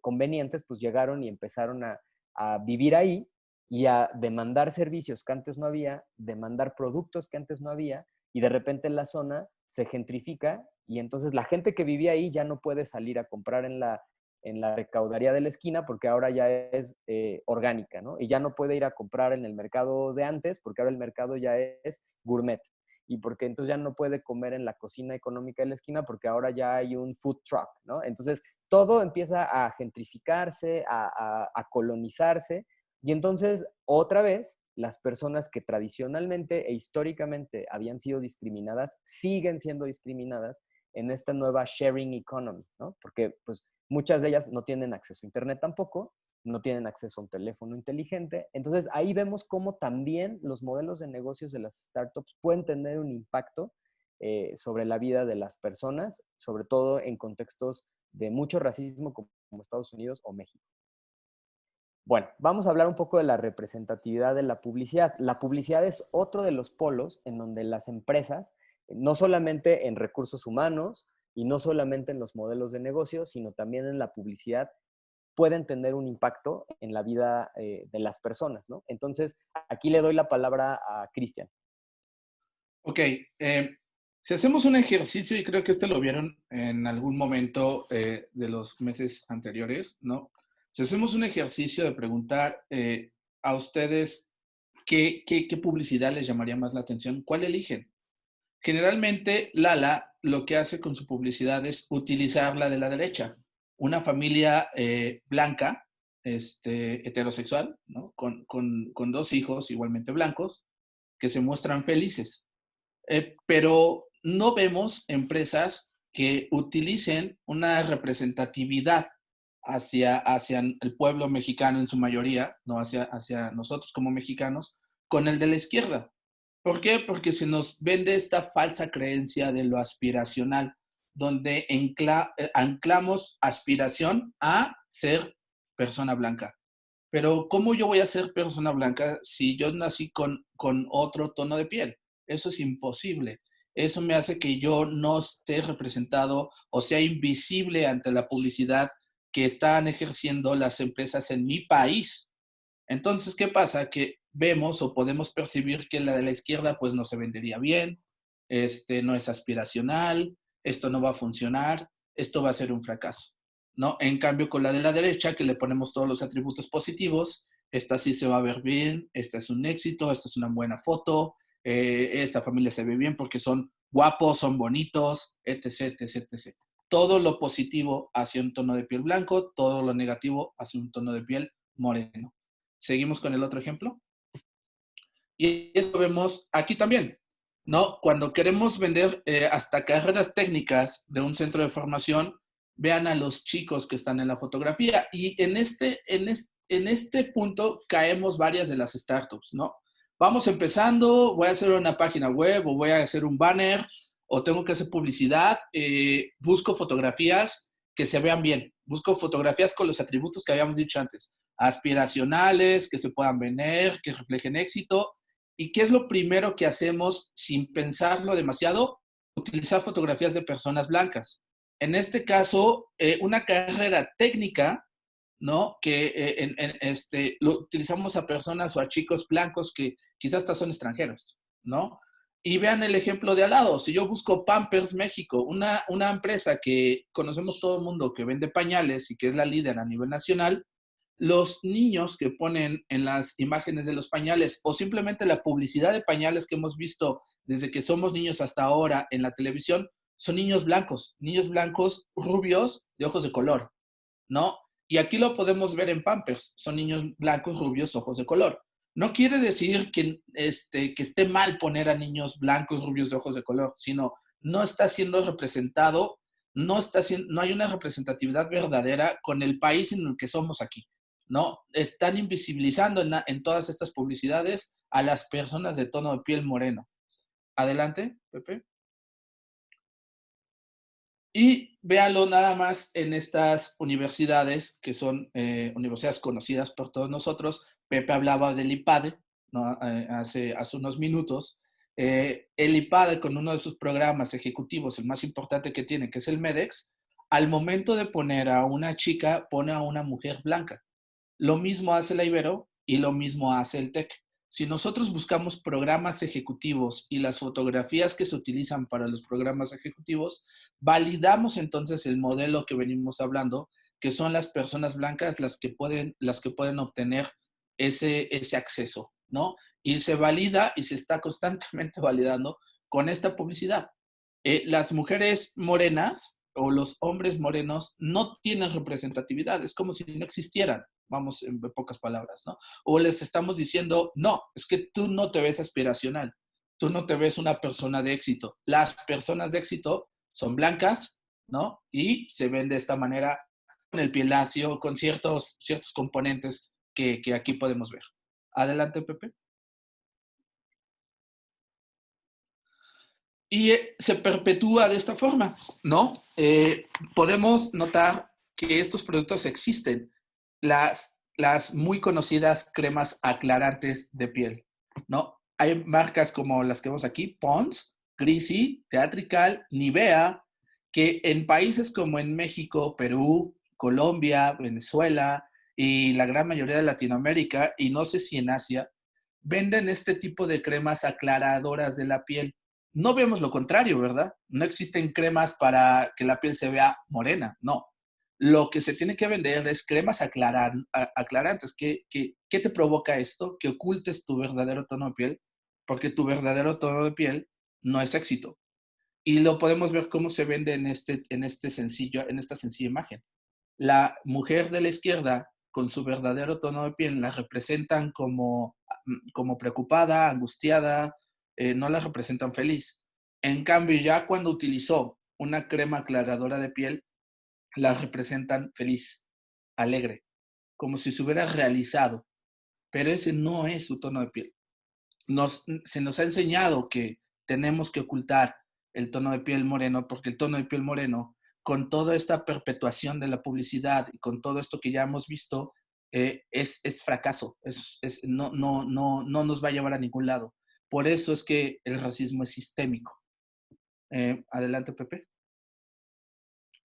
convenientes, pues llegaron y empezaron a vivir ahí y a demandar servicios que antes no había, demandar productos que antes no había, y de repente la zona se gentrifica y entonces la gente que vivía ahí ya no puede salir a comprar en la recaudaría de la esquina porque ahora ya es orgánica, ¿no? Y ya no puede ir a comprar en el mercado de antes porque ahora el mercado ya es gourmet. Y porque entonces ya no puede comer en la cocina económica de la esquina porque ahora ya hay un food truck, ¿no? Entonces todo empieza a gentrificarse, a colonizarse, y entonces, otra vez, las personas que tradicionalmente e históricamente habían sido discriminadas siguen siendo discriminadas en esta nueva sharing economy, ¿no? Porque pues muchas de ellas no tienen acceso a internet tampoco, no tienen acceso a un teléfono inteligente. Entonces ahí vemos cómo también los modelos de negocios de las startups pueden tener un impacto sobre la vida de las personas, sobre todo en contextos de mucho racismo como Estados Unidos o México. Bueno, vamos a hablar un poco de la representatividad de la publicidad. La publicidad es otro de los polos en donde las empresas, no solamente en recursos humanos y no solamente en los modelos de negocio, sino también en la publicidad, pueden tener un impacto en la vida de las personas, ¿no? Entonces, aquí le doy la palabra a Cristian. Ok, si hacemos un ejercicio, y creo que este lo vieron en algún momento de los meses anteriores, ¿no? Si hacemos un ejercicio de preguntar a ustedes qué publicidad les llamaría más la atención, ¿cuál eligen? Generalmente, Lala lo que hace con su publicidad es utilizar la de la derecha. Una familia blanca, heterosexual, ¿no? Con dos hijos igualmente blancos, que se muestran felices. Pero no vemos empresas que utilicen una representatividad hacia el pueblo mexicano en su mayoría, no hacia nosotros como mexicanos, con el de la izquierda. ¿Por qué? Porque se nos vende esta falsa creencia de lo aspiracional, donde anclamos aspiración a ser persona blanca. Pero ¿cómo yo voy a ser persona blanca si yo nací con otro tono de piel? Eso es imposible. Eso me hace que yo no esté representado o sea invisible ante la publicidad que están ejerciendo las empresas en mi país. Entonces, ¿qué pasa? Que vemos o podemos percibir que la de la izquierda pues no se vendería bien, no es aspiracional, esto no va a funcionar, esto va a ser un fracaso, ¿no? En cambio, con la de la derecha, que le ponemos todos los atributos positivos, esta sí se va a ver bien, esta es un éxito, esta es una buena foto, esta familia se ve bien porque son guapos, son bonitos, etc, etc, etc. Todo lo positivo hacia un tono de piel blanco, todo lo negativo hacia un tono de piel moreno. Seguimos con el otro ejemplo. Y esto vemos aquí también, ¿no? Cuando queremos vender hasta carreras técnicas de un centro de formación, vean a los chicos que están en la fotografía. Y en este punto caemos varias de las startups, ¿no? Vamos empezando, voy a hacer una página web o voy a hacer un banner o tengo que hacer publicidad, busco fotografías que se vean bien, busco fotografías con los atributos que habíamos dicho antes, aspiracionales, que se puedan vender, que reflejen éxito. ¿Y qué es lo primero que hacemos sin pensarlo demasiado? Utilizar fotografías de personas blancas. En este caso, una carrera técnica, ¿no? Que lo utilizamos a personas o a chicos blancos que quizás hasta son extranjeros, ¿no? Y vean el ejemplo de al lado. Si yo busco Pampers México, una empresa que conocemos todo el mundo que vende pañales y que es la líder a nivel nacional, los niños que ponen en las imágenes de los pañales o simplemente la publicidad de pañales que hemos visto desde que somos niños hasta ahora en la televisión, son niños blancos rubios de ojos de color, ¿no? Y aquí lo podemos ver en Pampers, son niños blancos rubios ojos de color. No quiere decir que esté mal poner a niños blancos rubios de ojos de color, sino no está siendo representado, no hay una representatividad verdadera con el país en el que somos aquí. ¿No? Están invisibilizando en todas estas publicidades a las personas de tono de piel moreno. Adelante, Pepe. Y véanlo nada más en estas universidades, que son universidades conocidas por todos nosotros. Pepe hablaba del IPADE, ¿no? Hace unos minutos. El IPADE, con uno de sus programas ejecutivos, el más importante que tiene, que es el MEDEX, al momento de poner a una chica, pone a una mujer blanca. Lo mismo hace la Ibero y lo mismo hace el TEC. Si nosotros buscamos programas ejecutivos y las fotografías que se utilizan para los programas ejecutivos, validamos entonces el modelo que venimos hablando, que son las personas blancas las que pueden obtener ese acceso, ¿no? Y se valida y se está constantemente validando con esta publicidad. Las mujeres morenas o los hombres morenos no tienen representatividad, es como si no existieran, vamos en pocas palabras, ¿no? O les estamos diciendo, no, es que tú no te ves aspiracional, tú no te ves una persona de éxito. Las personas de éxito son blancas, ¿no? Y se ven de esta manera con el piel lacio, con ciertos componentes que aquí podemos ver. Adelante, Pepe. Y se perpetúa de esta forma, ¿no? Podemos notar que estos productos existen, las muy conocidas cremas aclarantes de piel, ¿no? Hay marcas como las que vemos aquí, Pond's, Greasy, Theatrical, Nivea, que en países como en México, Perú, Colombia, Venezuela y la gran mayoría de Latinoamérica, y no sé si en Asia, venden este tipo de cremas aclaradoras de la piel. No vemos lo contrario, ¿verdad? No existen cremas para que la piel se vea morena, no. Lo que se tiene que vender es cremas aclarantes. ¿Qué te provoca esto? Que ocultes tu verdadero tono de piel, porque tu verdadero tono de piel no es éxito. Y lo podemos ver cómo se vende en esta sencilla imagen. La mujer de la izquierda, con su verdadero tono de piel, la representan como preocupada, angustiada, no la representan feliz. En cambio, ya cuando utilizó una crema aclaradora de piel, la representan feliz, alegre, como si se hubiera realizado. Pero ese no es su tono de piel. se nos ha enseñado que tenemos que ocultar el tono de piel moreno, porque el tono de piel moreno, con toda esta perpetuación de la publicidad y con todo esto que ya hemos visto, es fracaso, no nos va a llevar a ningún lado. Por eso es que el racismo es sistémico. Adelante, Pepe.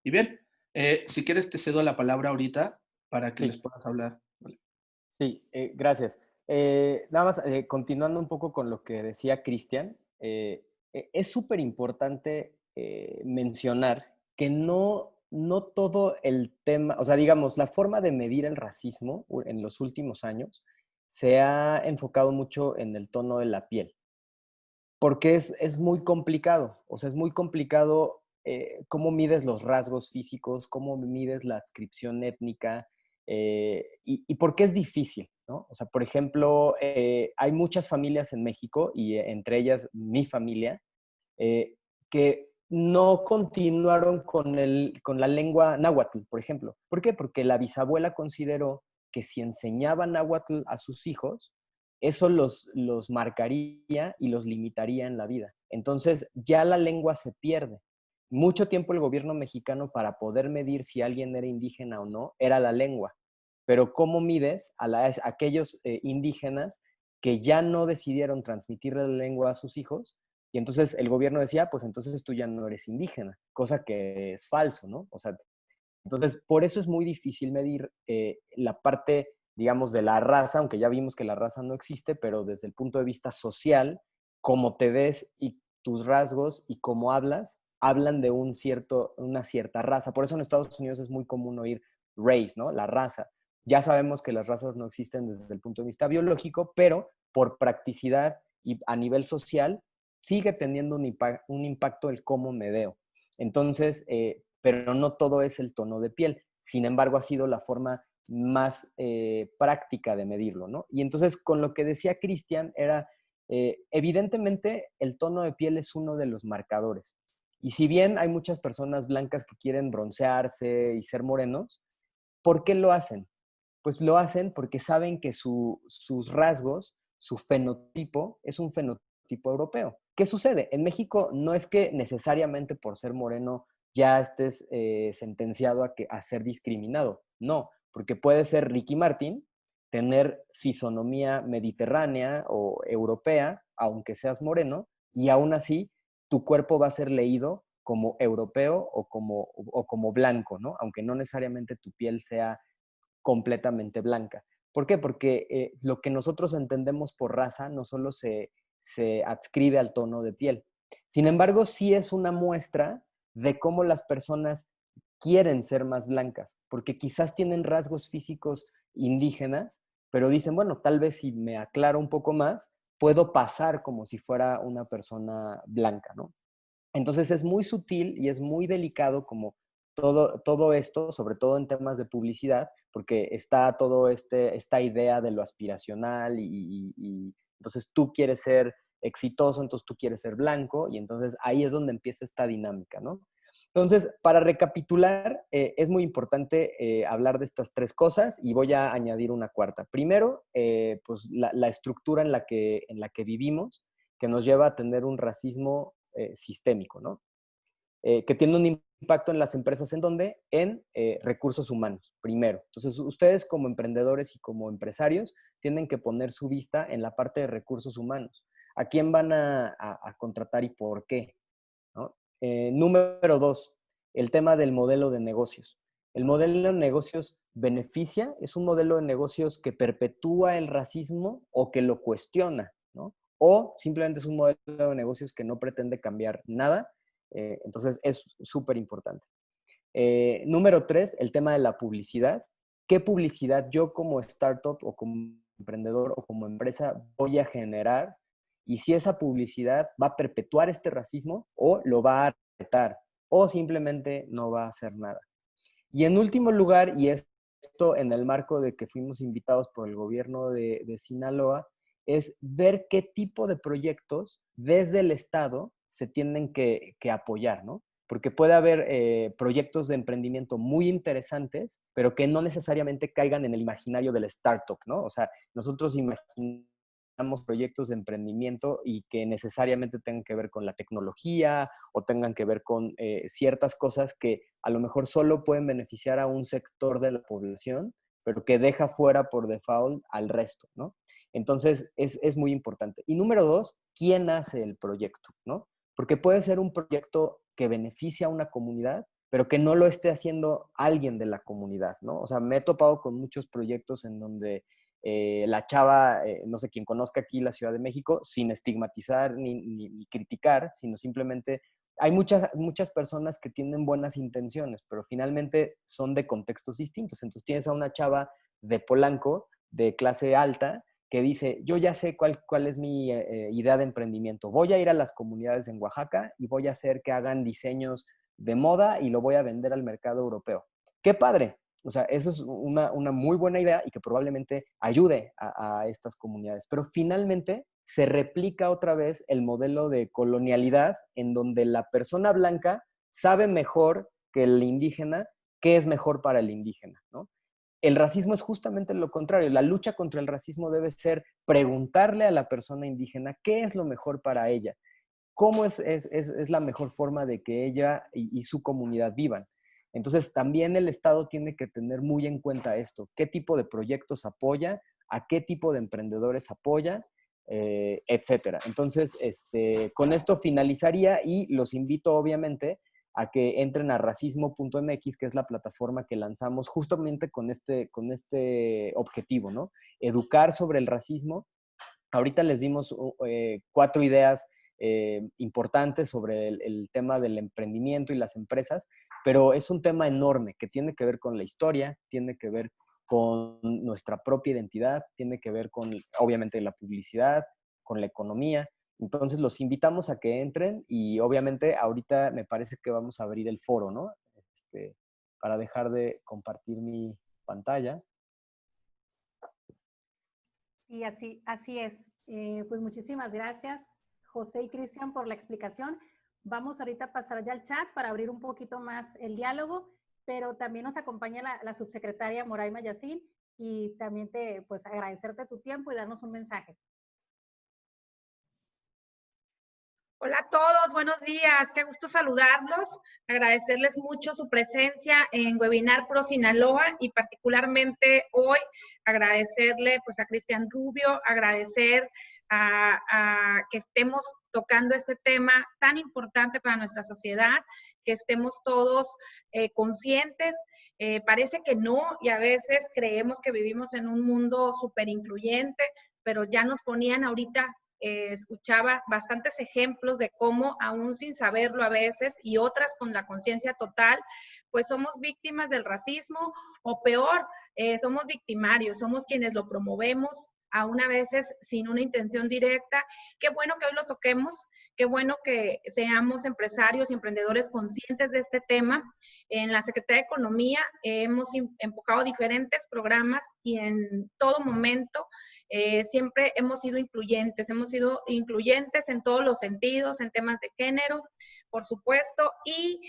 Y bien, si quieres te cedo la palabra ahorita para que les Sí, puedas hablar. Vale. sí, gracias. Nada más, continuando un poco con lo que decía Cristian, es súper importante mencionar que no todo el tema, o sea, digamos, la forma de medir el racismo en los últimos años se ha enfocado mucho en el tono de la piel, porque es muy complicado, o sea, es muy complicado cómo mides los rasgos físicos, cómo mides la adscripción étnica, y por qué es difícil, ¿no? O sea, por ejemplo, hay muchas familias en México, y entre ellas mi familia, que no continuaron con la lengua náhuatl, por ejemplo. ¿Por qué? Porque la bisabuela consideró que si enseñaba náhuatl a sus hijos, eso los marcaría y los limitaría en la vida. Entonces ya la lengua se pierde. Mucho tiempo el gobierno mexicano, para poder medir si alguien era indígena o no, era la lengua. Pero ¿cómo mides a aquellos indígenas que ya no decidieron transmitir la lengua a sus hijos? Y entonces el gobierno decía, pues entonces tú ya no eres indígena, cosa que es falso, ¿no? O sea, entonces por eso es muy difícil medir la parte, digamos, de la raza, aunque ya vimos que la raza no existe, pero desde el punto de vista social, cómo te ves y tus rasgos y cómo hablas, hablan de una cierta raza. Por eso en Estados Unidos es muy común oír race, ¿no? La raza. Ya sabemos que las razas no existen desde el punto de vista biológico, pero por practicidad y a nivel social sigue teniendo un impacto el cómo me veo. Entonces, pero no todo es el tono de piel. Sin embargo, ha sido la forma más práctica de medirlo, ¿no? Y entonces, con lo que decía Cristian, era, evidentemente, el tono de piel es uno de los marcadores. Y si bien hay muchas personas blancas que quieren broncearse y ser morenos, ¿por qué lo hacen? Pues lo hacen porque saben que sus rasgos, su fenotipo, es un fenotipo europeo. ¿Qué sucede? En México no es que necesariamente por ser moreno ya estés sentenciado a ser discriminado. No, porque puede ser Ricky Martin, tener fisonomía mediterránea o europea, aunque seas moreno, y aún así tu cuerpo va a ser leído como europeo o como blanco, ¿no? Aunque no necesariamente tu piel sea completamente blanca. ¿Por qué? Porque lo que nosotros entendemos por raza no solo se adscribe al tono de piel. Sin embargo, sí es una muestra de cómo las personas quieren ser más blancas, porque quizás tienen rasgos físicos indígenas, pero dicen, bueno, tal vez si me aclaro un poco más, puedo pasar como si fuera una persona blanca, ¿no? Entonces es muy sutil y es muy delicado como todo esto, sobre todo en temas de publicidad, porque está esta idea de lo aspiracional y entonces tú quieres ser exitoso, entonces tú quieres ser blanco y entonces ahí es donde empieza esta dinámica, ¿no? Entonces, para recapitular, es muy importante hablar de estas tres cosas y voy a añadir una cuarta. Primero, pues la estructura en la que vivimos, que nos lleva a tener un racismo sistémico, ¿no? Que tiene un impacto en las empresas en donde en recursos humanos, primero. Entonces, ustedes como emprendedores y como empresarios tienen que poner su vista en la parte de recursos humanos. ¿A quién van a contratar y por qué? ¿No? Número dos, el tema del modelo de negocios. El modelo de negocios beneficia, es un modelo de negocios que perpetúa el racismo o que lo cuestiona, ¿no? O simplemente es un modelo de negocios que no pretende cambiar nada. Entonces es súper importante. Número tres, el tema de la publicidad. ¿Qué publicidad yo como startup o como emprendedor o como empresa voy a generar? Y si esa publicidad va a perpetuar este racismo o lo va a retar o simplemente no va a hacer nada. Y en último lugar, y esto en el marco de que fuimos invitados por el gobierno de Sinaloa, es ver qué tipo de proyectos desde el Estado se tienen que apoyar, ¿no? Porque puede haber proyectos de emprendimiento muy interesantes, pero que no necesariamente caigan en el imaginario del startup, ¿no? O sea, nosotros imaginamos proyectos de emprendimiento y que necesariamente tengan que ver con la tecnología o tengan que ver con ciertas cosas que a lo mejor solo pueden beneficiar a un sector de la población, pero que deja fuera por default al resto, ¿no? Entonces, es muy importante. Y número dos, ¿quién hace el proyecto, no? Porque puede ser un proyecto que beneficia a una comunidad, pero que no lo esté haciendo alguien de la comunidad, ¿no? O sea, me he topado con muchos proyectos en donde la chava, no sé, quien conozca aquí la Ciudad de México, sin estigmatizar ni criticar, sino simplemente hay muchas personas que tienen buenas intenciones, pero finalmente son de contextos distintos. Entonces tienes a una chava de Polanco, de clase alta, que dice, yo ya sé cuál es mi idea de emprendimiento. Voy a ir a las comunidades en Oaxaca y voy a hacer que hagan diseños de moda y lo voy a vender al mercado europeo. ¡Qué padre! O sea, eso es una muy buena idea y que probablemente ayude a estas comunidades. Pero finalmente se replica otra vez el modelo de colonialidad en donde la persona blanca sabe mejor que el indígena qué es mejor para el indígena, ¿no? El racismo es justamente lo contrario. La lucha contra el racismo debe ser preguntarle a la persona indígena qué es lo mejor para ella, cómo es la mejor forma de que ella y su comunidad vivan. Entonces, también el Estado tiene que tener muy en cuenta esto, qué tipo de proyectos apoya, a qué tipo de emprendedores apoya, etcétera. Entonces, con esto finalizaría y los invito, obviamente, a que entren a racismo.mx, que es la plataforma que lanzamos justamente con este objetivo, ¿no? Educar sobre el racismo. Ahorita les dimos 4 ideas importantes sobre el tema del emprendimiento y las empresas, pero es un tema enorme que tiene que ver con la historia, tiene que ver con nuestra propia identidad, tiene que ver con, obviamente, la publicidad, con la economía. Entonces, los invitamos a que entren y, obviamente, ahorita me parece que vamos a abrir el foro, ¿no? Para dejar de compartir mi pantalla. Sí, así es. Pues muchísimas gracias, José y Cristian, por la explicación. Vamos ahorita a pasar ya al chat para abrir un poquito más el diálogo, pero también nos acompaña la subsecretaria Moraima Yacine y también pues agradecerte tu tiempo y darnos un mensaje. Hola a todos, buenos días, qué gusto saludarlos, agradecerles mucho su presencia en Webinar Pro Sinaloa y particularmente hoy agradecerle pues a Cristian Rubio, agradecer a que estemos tocando este tema tan importante para nuestra sociedad, que estemos todos conscientes. Parece que no y a veces creemos que vivimos en un mundo súper incluyente, pero ya nos ponían ahorita escuchaba bastantes ejemplos de cómo, aún sin saberlo a veces, y otras con la conciencia total, pues somos víctimas del racismo, o peor, somos victimarios, somos quienes lo promovemos, aún a veces sin una intención directa. Qué bueno que hoy lo toquemos, qué bueno que seamos empresarios y emprendedores conscientes de este tema. En la Secretaría de Economía hemos enfocado diferentes programas y en todo momento siempre hemos sido incluyentes en todos los sentidos, en temas de género, por supuesto, y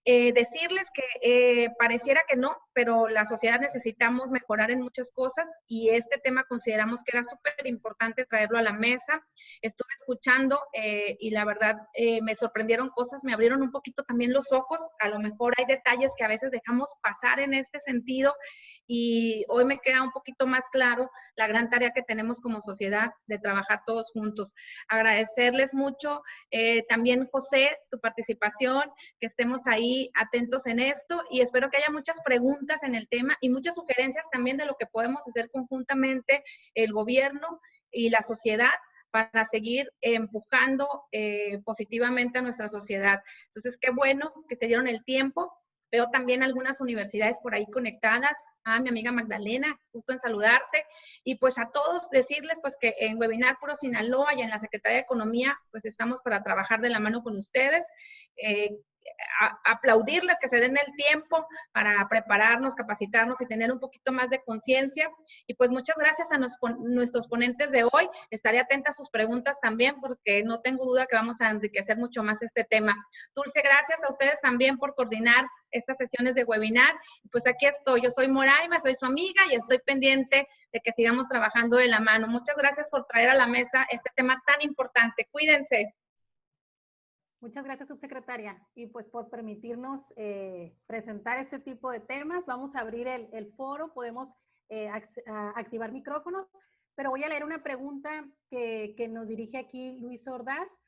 decirles que pareciera que no, pero la sociedad necesitamos mejorar en muchas cosas y este tema consideramos que era súper importante traerlo a la mesa. Estuve escuchando y la verdad me sorprendieron cosas, me abrieron un poquito también los ojos, a lo mejor hay detalles que a veces dejamos pasar en este sentido y hoy me queda un poquito más claro la gran tarea que tenemos como sociedad de trabajar todos juntos. Agradecerles mucho también, José, tu participación, que estemos ahí atentos en esto y espero que haya muchas preguntas en el tema y muchas sugerencias también de lo que podemos hacer conjuntamente el gobierno y la sociedad para seguir empujando positivamente a nuestra sociedad. Entonces, qué bueno que se dieron el tiempo. Veo también algunas universidades por ahí conectadas. Mi amiga Magdalena, gusto en saludarte. Y pues a todos decirles pues que en Webinar Pro Sinaloa y en la Secretaría de Economía pues estamos para trabajar de la mano con ustedes. aplaudirles que se den el tiempo para prepararnos, capacitarnos y tener un poquito más de conciencia. Y pues muchas gracias a nuestros ponentes de hoy. Estaré atenta a sus preguntas también porque no tengo duda que vamos a enriquecer mucho más este tema. Dulce, gracias a ustedes también por coordinar estas sesiones de webinar. Pues aquí estoy, yo soy Moraima, soy su amiga y estoy pendiente de que sigamos trabajando de la mano. Muchas gracias por traer a la mesa este tema tan importante. Cuídense. Muchas gracias, subsecretaria. Y pues por permitirnos presentar este tipo de temas, vamos a abrir el foro, podemos activar micrófonos, pero voy a leer una pregunta que nos dirige aquí Luis Ordaz.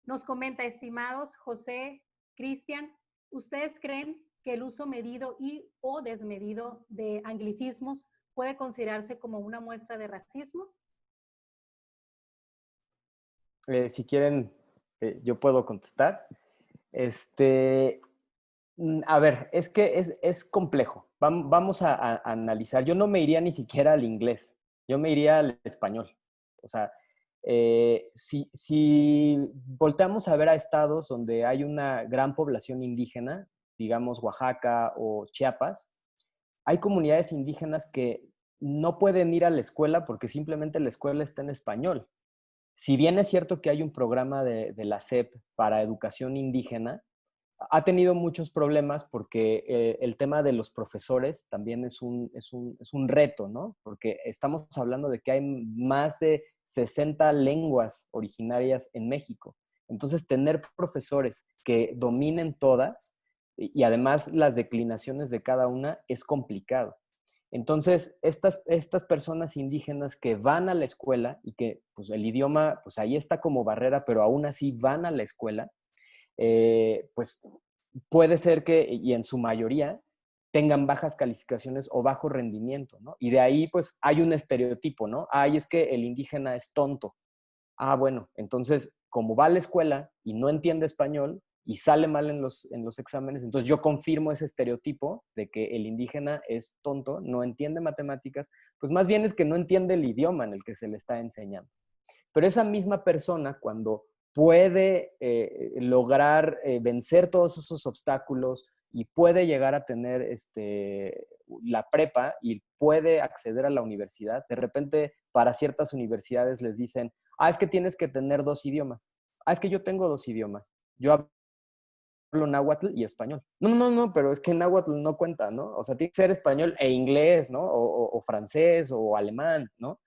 Nos comenta, estimados José, Cristian, ¿ustedes creen que el uso medido y o desmedido de anglicismos puede considerarse como una muestra de racismo? Si quieren, yo puedo contestar. A ver, es que es complejo. Vamos a analizar. Yo no me iría ni siquiera al inglés, yo me iría al español. O sea, si volteamos a ver a estados donde hay una gran población indígena, digamos Oaxaca o Chiapas, hay comunidades indígenas que no pueden ir a la escuela porque simplemente la escuela está en español. Si bien es cierto que hay un programa de la SEP para educación indígena, ha tenido muchos problemas porque el tema de los profesores también es un reto, ¿no? Porque estamos hablando de que hay más de 60 lenguas originarias en México. Entonces, tener profesores que dominen todas y además las declinaciones de cada una es complicado. Entonces, estas personas indígenas que van a la escuela y que pues, el idioma, pues ahí está como barrera, pero aún así van a la escuela, pues puede ser que, y en su mayoría, tengan bajas calificaciones o bajo rendimiento, ¿no? Y de ahí, pues, hay un estereotipo, ¿no? Ay, es que el indígena es tonto. Ah, bueno, entonces, como va a la escuela y no entiende español y sale mal en los exámenes, entonces yo confirmo ese estereotipo de que el indígena es tonto, no entiende matemáticas, pues más bien es que no entiende el idioma en el que se le está enseñando. Pero esa misma persona, cuando puede lograr vencer todos esos obstáculos y puede llegar a tener la prepa y puede acceder a la universidad, de repente para ciertas universidades les dicen, ah, es que tienes que tener 2 idiomas. Ah, es que yo tengo 2 idiomas. Yo hablo náhuatl y español. No, pero es que náhuatl no cuenta, ¿no? O sea, tiene que ser español e inglés, ¿no? O francés o alemán, ¿no?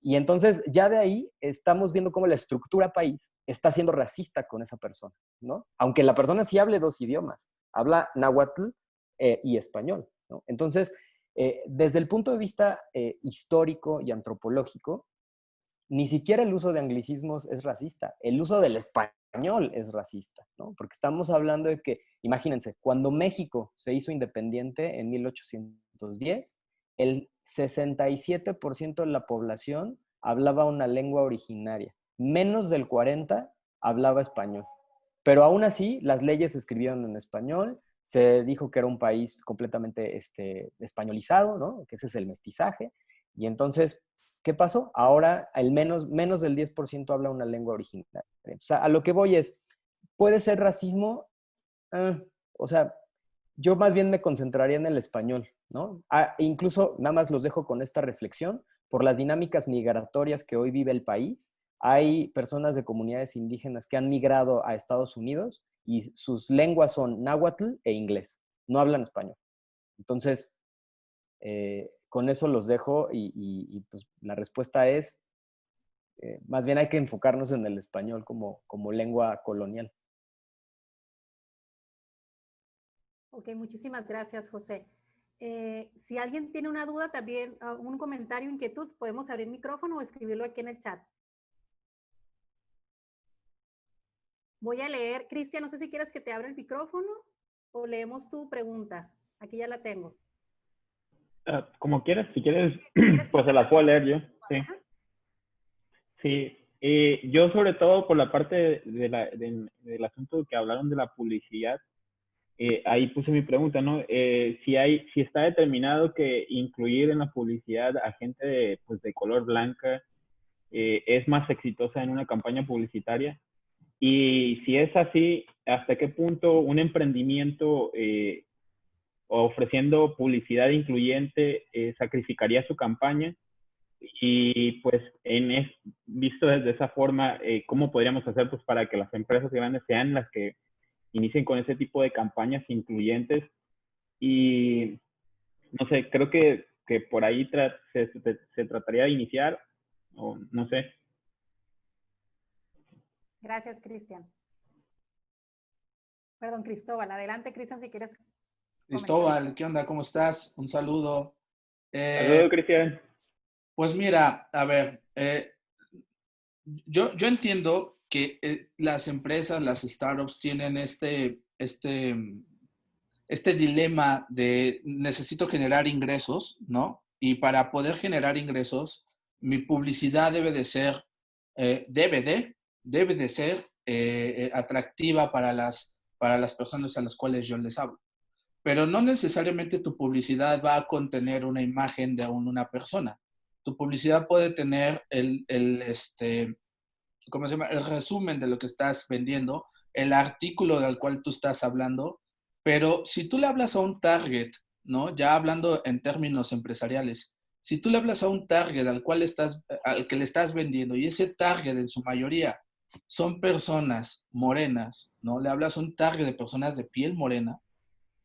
Y entonces ya de ahí estamos viendo cómo la estructura país está siendo racista con esa persona, ¿no? Aunque la persona sí hable 2 idiomas, habla náhuatl y español, ¿no? Entonces, desde el punto de vista histórico y antropológico, ni siquiera el uso de anglicismos es racista, el uso del español es racista, ¿no? Porque estamos hablando de que, imagínense, cuando México se hizo independiente en 1810, el 67% de la población hablaba una lengua originaria, menos del 40% hablaba español. Pero aún así, las leyes se escribieron en español, se dijo que era un país completamente españolizado, ¿no? Que ese es el mestizaje, y entonces ¿qué pasó? Ahora el menos del 10% habla una lengua originaria. O sea, a lo que voy es, ¿puede ser racismo? O sea, yo más bien me concentraría en el español, ¿no? Incluso, nada más los dejo con esta reflexión, por las dinámicas migratorias que hoy vive el país, hay personas de comunidades indígenas que han migrado a Estados Unidos y sus lenguas son náhuatl e inglés, no hablan español. Entonces, con eso los dejo y pues la respuesta es, más bien hay que enfocarnos en el español como lengua colonial. Ok, muchísimas gracias, José. Si alguien tiene una duda, también un comentario, inquietud, podemos abrir micrófono o escribirlo aquí en el chat. Voy a leer. Cristian, no sé si quieres que te abra el micrófono o leemos tu pregunta. Aquí ya la tengo. Como quieras, si quieres, pues se la puedo leer yo. Sí. Sí. Yo sobre todo por la parte del asunto que hablaron de la publicidad, ahí puse mi pregunta, ¿no? Si está determinado que incluir en la publicidad a gente de color blanca es más exitosa en una campaña publicitaria. Y si es así, hasta qué punto un emprendimiento ofreciendo publicidad incluyente sacrificaría su campaña. Y pues visto desde esa forma, ¿cómo podríamos hacer pues para que las empresas grandes sean las que inicien con ese tipo de campañas incluyentes? Y no sé, creo que por ahí se trataría de iniciar, o no sé. Gracias, Cristian. Perdón, Cristóbal. Adelante, Cristian, si quieres comentar. Cristóbal, ¿qué onda? ¿Cómo estás? Un saludo. Saludos, Cristian. Pues mira, a ver, yo entiendo que las empresas, las startups tienen este dilema de necesito generar ingresos, ¿no? Y para poder generar ingresos, mi publicidad debe de ser atractiva para las personas a las cuales yo les hablo. Pero no necesariamente tu publicidad va a contener una imagen de una persona. Tu publicidad puede tener ¿cómo se llama? El resumen de lo que estás vendiendo, el artículo del cual tú estás hablando, pero si tú le hablas a un target, ¿no? Ya hablando en términos empresariales, si tú le hablas a un target al que le estás vendiendo y ese target en su mayoría son personas morenas, ¿no? Le hablas a un target de personas de piel morena,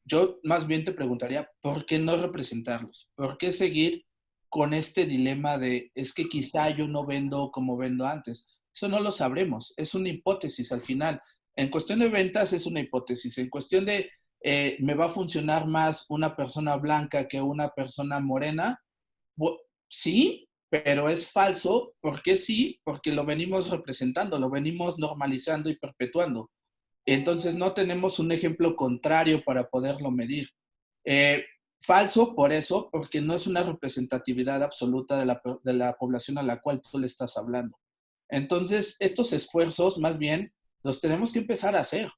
yo más bien te preguntaría, ¿por qué no representarlos? ¿Por qué seguir con este dilema de, es que quizá yo no vendo como vendo antes? Eso no lo sabremos, es una hipótesis al final. En cuestión de ventas es una hipótesis, en cuestión de me va a funcionar más una persona blanca que una persona morena, sí, pero es falso. ¿Por qué sí? Porque lo venimos representando, lo venimos normalizando y perpetuando. Entonces no tenemos un ejemplo contrario para poderlo medir. Eh, Falso por eso, porque no es una representatividad absoluta de la población a la cual tú le estás hablando. Entonces, estos esfuerzos más bien los tenemos que empezar a hacer,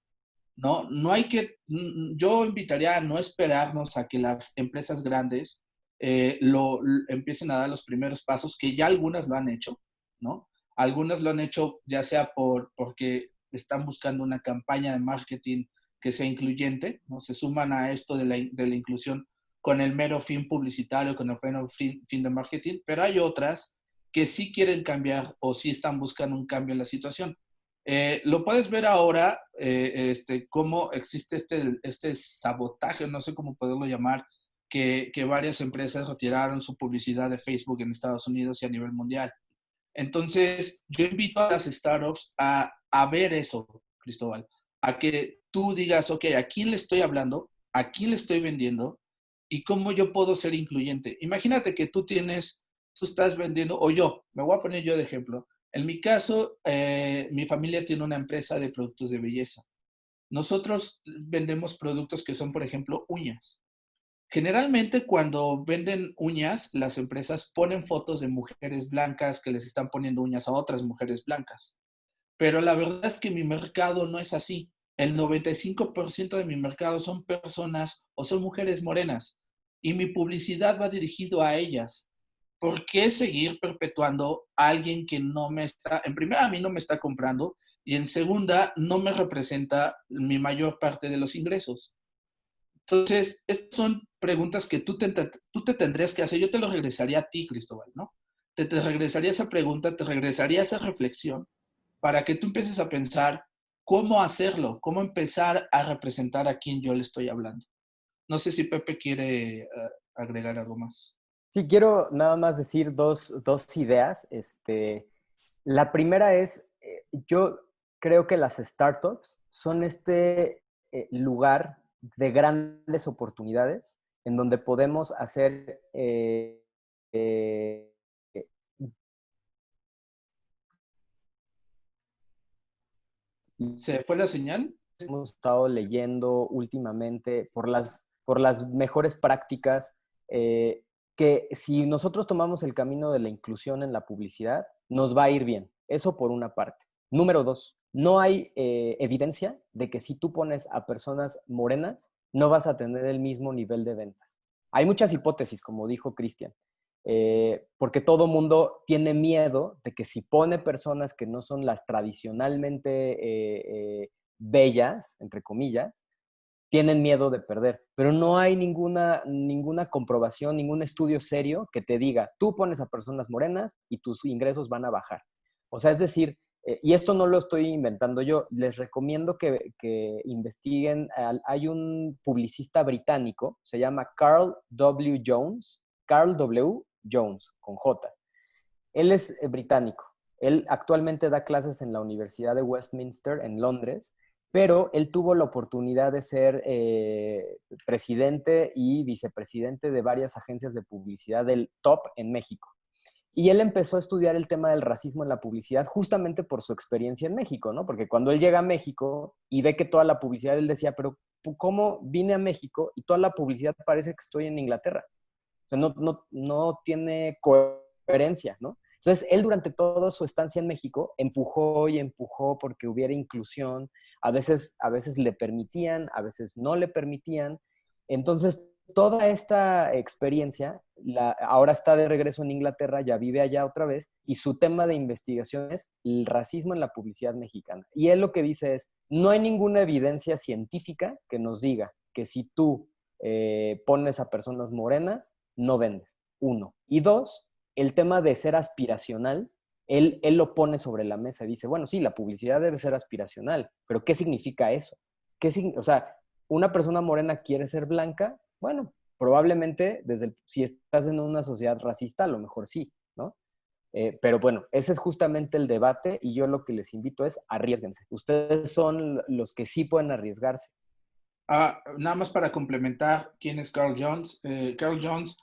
¿no? No hay que, yo invitaría a no esperarnos a que las empresas grandes empiecen a dar los primeros pasos, que ya algunas lo han hecho, ¿no? Algunas lo han hecho ya sea porque están buscando una campaña de marketing que sea incluyente, ¿no? Se suman a esto de la inclusión con el mero fin publicitario, con el mero fin de marketing, pero hay otras que sí quieren cambiar o sí están buscando un cambio en la situación. Lo puedes ver ahora, cómo existe este sabotaje, no sé cómo poderlo llamar, que varias empresas retiraron su publicidad de Facebook en Estados Unidos y a nivel mundial. Entonces, yo invito a las startups a ver eso, Cristóbal, a que tú digas, ok, ¿a quién le estoy hablando? ¿A quién le estoy vendiendo? ¿Y cómo yo puedo ser incluyente? Imagínate que tú estás vendiendo, o me voy a poner yo de ejemplo. En mi caso, mi familia tiene una empresa de productos de belleza. Nosotros vendemos productos que son, por ejemplo, uñas. Generalmente cuando venden uñas, las empresas ponen fotos de mujeres blancas que les están poniendo uñas a otras mujeres blancas. Pero la verdad es que mi mercado no es así. El 95% de mi mercado son personas o son mujeres morenas y mi publicidad va dirigido a ellas. ¿Por qué seguir perpetuando a alguien que no me está, en primera, a mí no me está comprando y en segunda, no me representa mi mayor parte de los ingresos? Entonces, estas son preguntas que tú te tendrías que hacer. Yo te lo regresaría a ti, Cristóbal, ¿no? Te regresaría esa pregunta, te regresaría esa reflexión para que tú empieces a pensar cómo hacerlo, cómo empezar a representar a quien yo le estoy hablando. No sé si Pepe quiere agregar algo más. Sí, quiero nada más decir dos ideas. La primera es, yo creo que las startups son este lugar de grandes oportunidades en donde podemos hacer ¿Se fue la señal? hemos estado leyendo últimamente por las mejores prácticas, que si nosotros tomamos el camino de la inclusión en la publicidad, nos va a ir bien. Eso por una parte. Número dos, no hay evidencia de que si tú pones a personas morenas, no vas a tener el mismo nivel de ventas. Hay muchas hipótesis, como dijo Cristian, porque todo mundo tiene miedo de que si pone personas que no son las tradicionalmente bellas, entre comillas, tienen miedo de perder. Pero no hay ninguna comprobación, ningún estudio serio que te diga, tú pones a personas morenas y tus ingresos van a bajar. O sea, es decir, y esto no lo estoy inventando yo, les recomiendo que investiguen. Hay un publicista británico, se llama Carl W. Jones, Carl W. Jones, con J. Él es británico. Él actualmente da clases en la Universidad de Westminster, en Londres, pero él tuvo la oportunidad de ser presidente y vicepresidente de varias agencias de publicidad del top en México. Y él empezó a estudiar el tema del racismo en la publicidad justamente por su experiencia en México, ¿no? Porque cuando él llega a México y ve que toda la publicidad, él decía, pero ¿cómo vine a México y toda la publicidad parece que estoy en Inglaterra? O sea, no tiene coherencia, ¿no? Entonces, él durante toda su estancia en México empujó y empujó porque hubiera inclusión. A veces le permitían, a veces no le permitían. Entonces, toda esta experiencia, ahora está de regreso en Inglaterra, ya vive allá otra vez, y su tema de investigación es el racismo en la publicidad mexicana. Y él lo que dice es, no hay ninguna evidencia científica que nos diga que si tú pones a personas morenas, no vendes, 1. Y 2, el tema de ser aspiracional, él lo pone sobre la mesa y dice, bueno, sí, la publicidad debe ser aspiracional, pero ¿qué significa eso? O sea, ¿una persona morena quiere ser blanca? Bueno, probablemente si estás en una sociedad racista, a lo mejor sí, ¿no? Pero bueno, ese es justamente el debate y yo lo que les invito es arriésguense. Ustedes son los que sí pueden arriesgarse. Nada más para complementar quién es Carl Jones. Carl Jones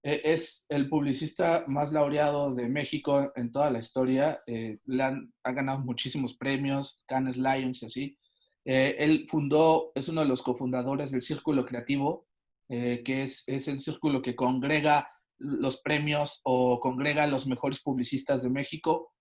es el publicista más laureado de México en toda la historia. Ha ganado muchísimos premios, Cannes Lions y así. Él es uno de los cofundadores del Círculo Creativo, que es el círculo que congrega los premios o congrega a los mejores publicistas de México.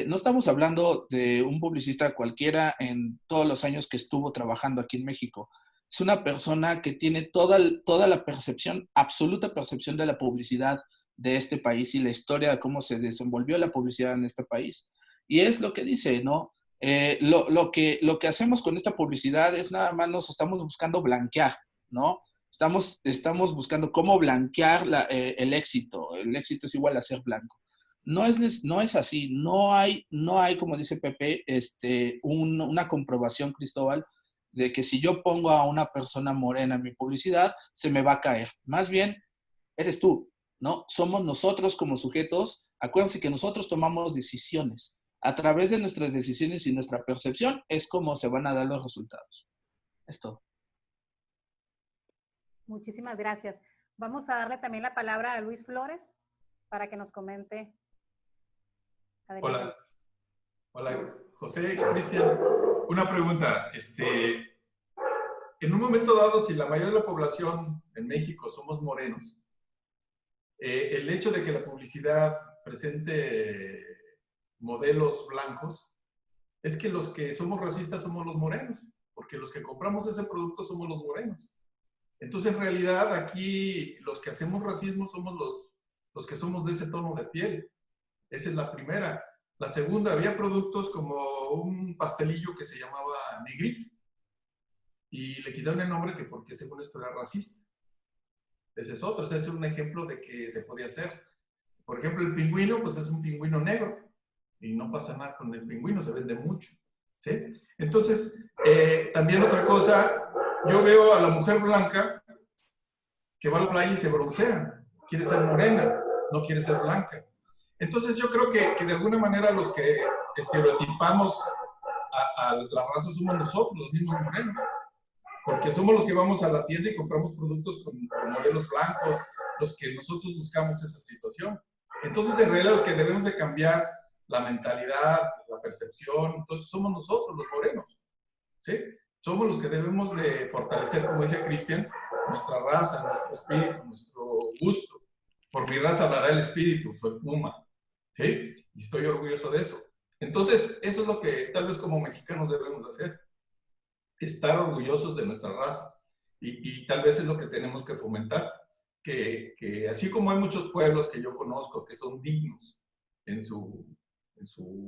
No estamos hablando de un publicista cualquiera en todos los años que estuvo trabajando aquí en México. Es una persona que tiene toda la percepción, absoluta percepción de la publicidad de este país y la historia de cómo se desenvolvió la publicidad en este país. Y es lo que dice, ¿no? Lo que hacemos con esta publicidad es nada más nos estamos buscando blanquear, ¿no? Estamos buscando cómo blanquear el éxito. El éxito es igual a ser blanco. No es así. No hay, como dice Pepe, una comprobación, Cristóbal, de que si yo pongo a una persona morena en mi publicidad, se me va a caer. Más bien, eres tú, ¿no? Somos nosotros como sujetos. Acuérdense que nosotros tomamos decisiones. A través de nuestras decisiones y nuestra percepción es como se van a dar los resultados. Es todo. Muchísimas gracias. Vamos a darle también la palabra a Luis Flores para que nos comente. Adelante. Hola, José, Cristian. Una pregunta. En un momento dado, si la mayoría de la población en México somos morenos, el hecho de que la publicidad presente modelos blancos es que los que somos racistas somos los morenos, porque los que compramos ese producto somos los morenos. Entonces, en realidad, aquí los que hacemos racismo somos los que somos de ese tono de piel. Esa es la primera. La segunda, había productos como un pastelillo que se llamaba Negrito y le quitaron el nombre que porque según esto era racista. Ese es otro, ese es un ejemplo de que se podía hacer. Por ejemplo, el pingüino, pues es un pingüino negro y no pasa nada con el pingüino, se vende mucho, ¿sí? Entonces, también otra cosa, yo veo a la mujer blanca que va a la playa y se broncea, quiere ser morena, no quiere ser blanca. Entonces yo creo que de alguna manera los que estereotipamos a la raza somos nosotros, los mismos morenos, porque somos los que vamos a la tienda y compramos productos con modelos blancos, los que nosotros buscamos esa situación. Entonces en realidad los que debemos de cambiar la mentalidad, la percepción, entonces somos nosotros los morenos, ¿sí? Somos los que debemos de fortalecer, como dice Cristian, nuestra raza, nuestro espíritu, nuestro gusto. Por mi raza hablará el espíritu, soy puma, ¿sí? Y estoy orgulloso de eso. Entonces, eso es lo que tal vez como mexicanos debemos hacer. Estar orgullosos de nuestra raza. Y tal vez es lo que tenemos que fomentar. Que así como hay muchos pueblos que yo conozco que son dignos en su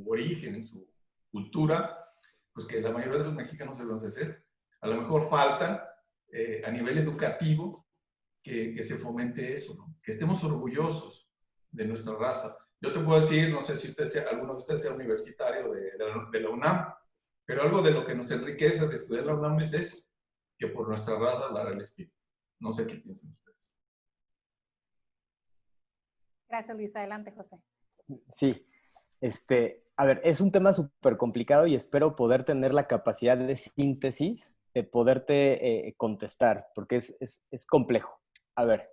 origen, en su cultura, pues que la mayoría de los mexicanos debemos de hacer. A lo mejor falta a nivel educativo que se fomente eso, ¿no? Que estemos orgullosos de nuestra raza. Yo te puedo decir, no sé si alguno de ustedes sea universitario de la UNAM, pero algo de lo que nos enriquece de estudiar la UNAM es eso, que por nuestra raza hablará el espíritu. No sé qué piensan ustedes. Gracias, Luis. Adelante, José. Sí, a ver, es un tema súper complicado y espero poder tener la capacidad de síntesis de poderte contestar, porque es complejo. A ver,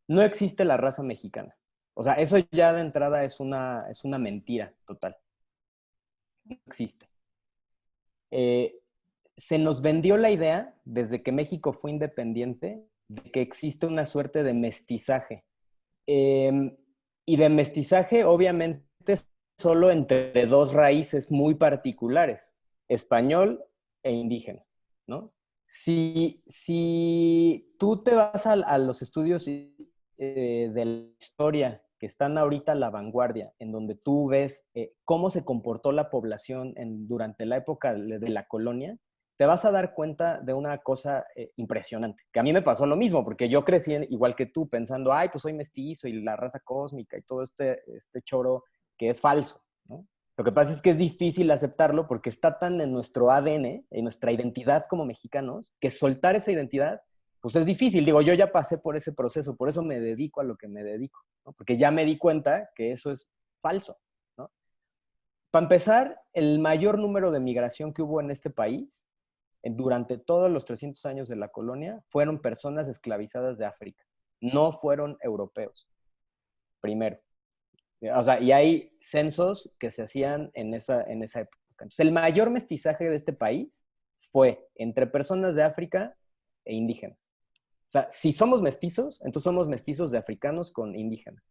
no existe la raza mexicana. O sea, eso ya de entrada es una mentira total. No existe. Se nos vendió la idea, desde que México fue independiente, de que existe una suerte de mestizaje. Y de mestizaje, obviamente, solo entre dos raíces muy particulares, español e indígena, ¿no? Si tú te vas a los estudios de la historia que están ahorita a la vanguardia, en donde tú ves cómo se comportó la población durante la época de la colonia, te vas a dar cuenta de una cosa impresionante, que a mí me pasó lo mismo, porque yo crecí igual que tú, pensando, ay, pues soy mestizo y la raza cósmica y todo este choro que es falso, ¿no? Lo que pasa es que es difícil aceptarlo porque está tan en nuestro ADN, en nuestra identidad como mexicanos, que soltar esa identidad, pues es difícil. Digo, yo ya pasé por ese proceso, por eso me dedico a lo que me dedico, ¿no? Porque ya me di cuenta que eso es falso, ¿no? Para empezar, el mayor número de migración que hubo en este país durante todos los 300 años de la colonia fueron personas esclavizadas de África, no fueron europeos, primero. O sea, y hay censos que se hacían en esa época. Entonces, el mayor mestizaje de este país fue entre personas de África e indígenas. O sea, si somos mestizos, entonces somos mestizos de africanos con indígenas.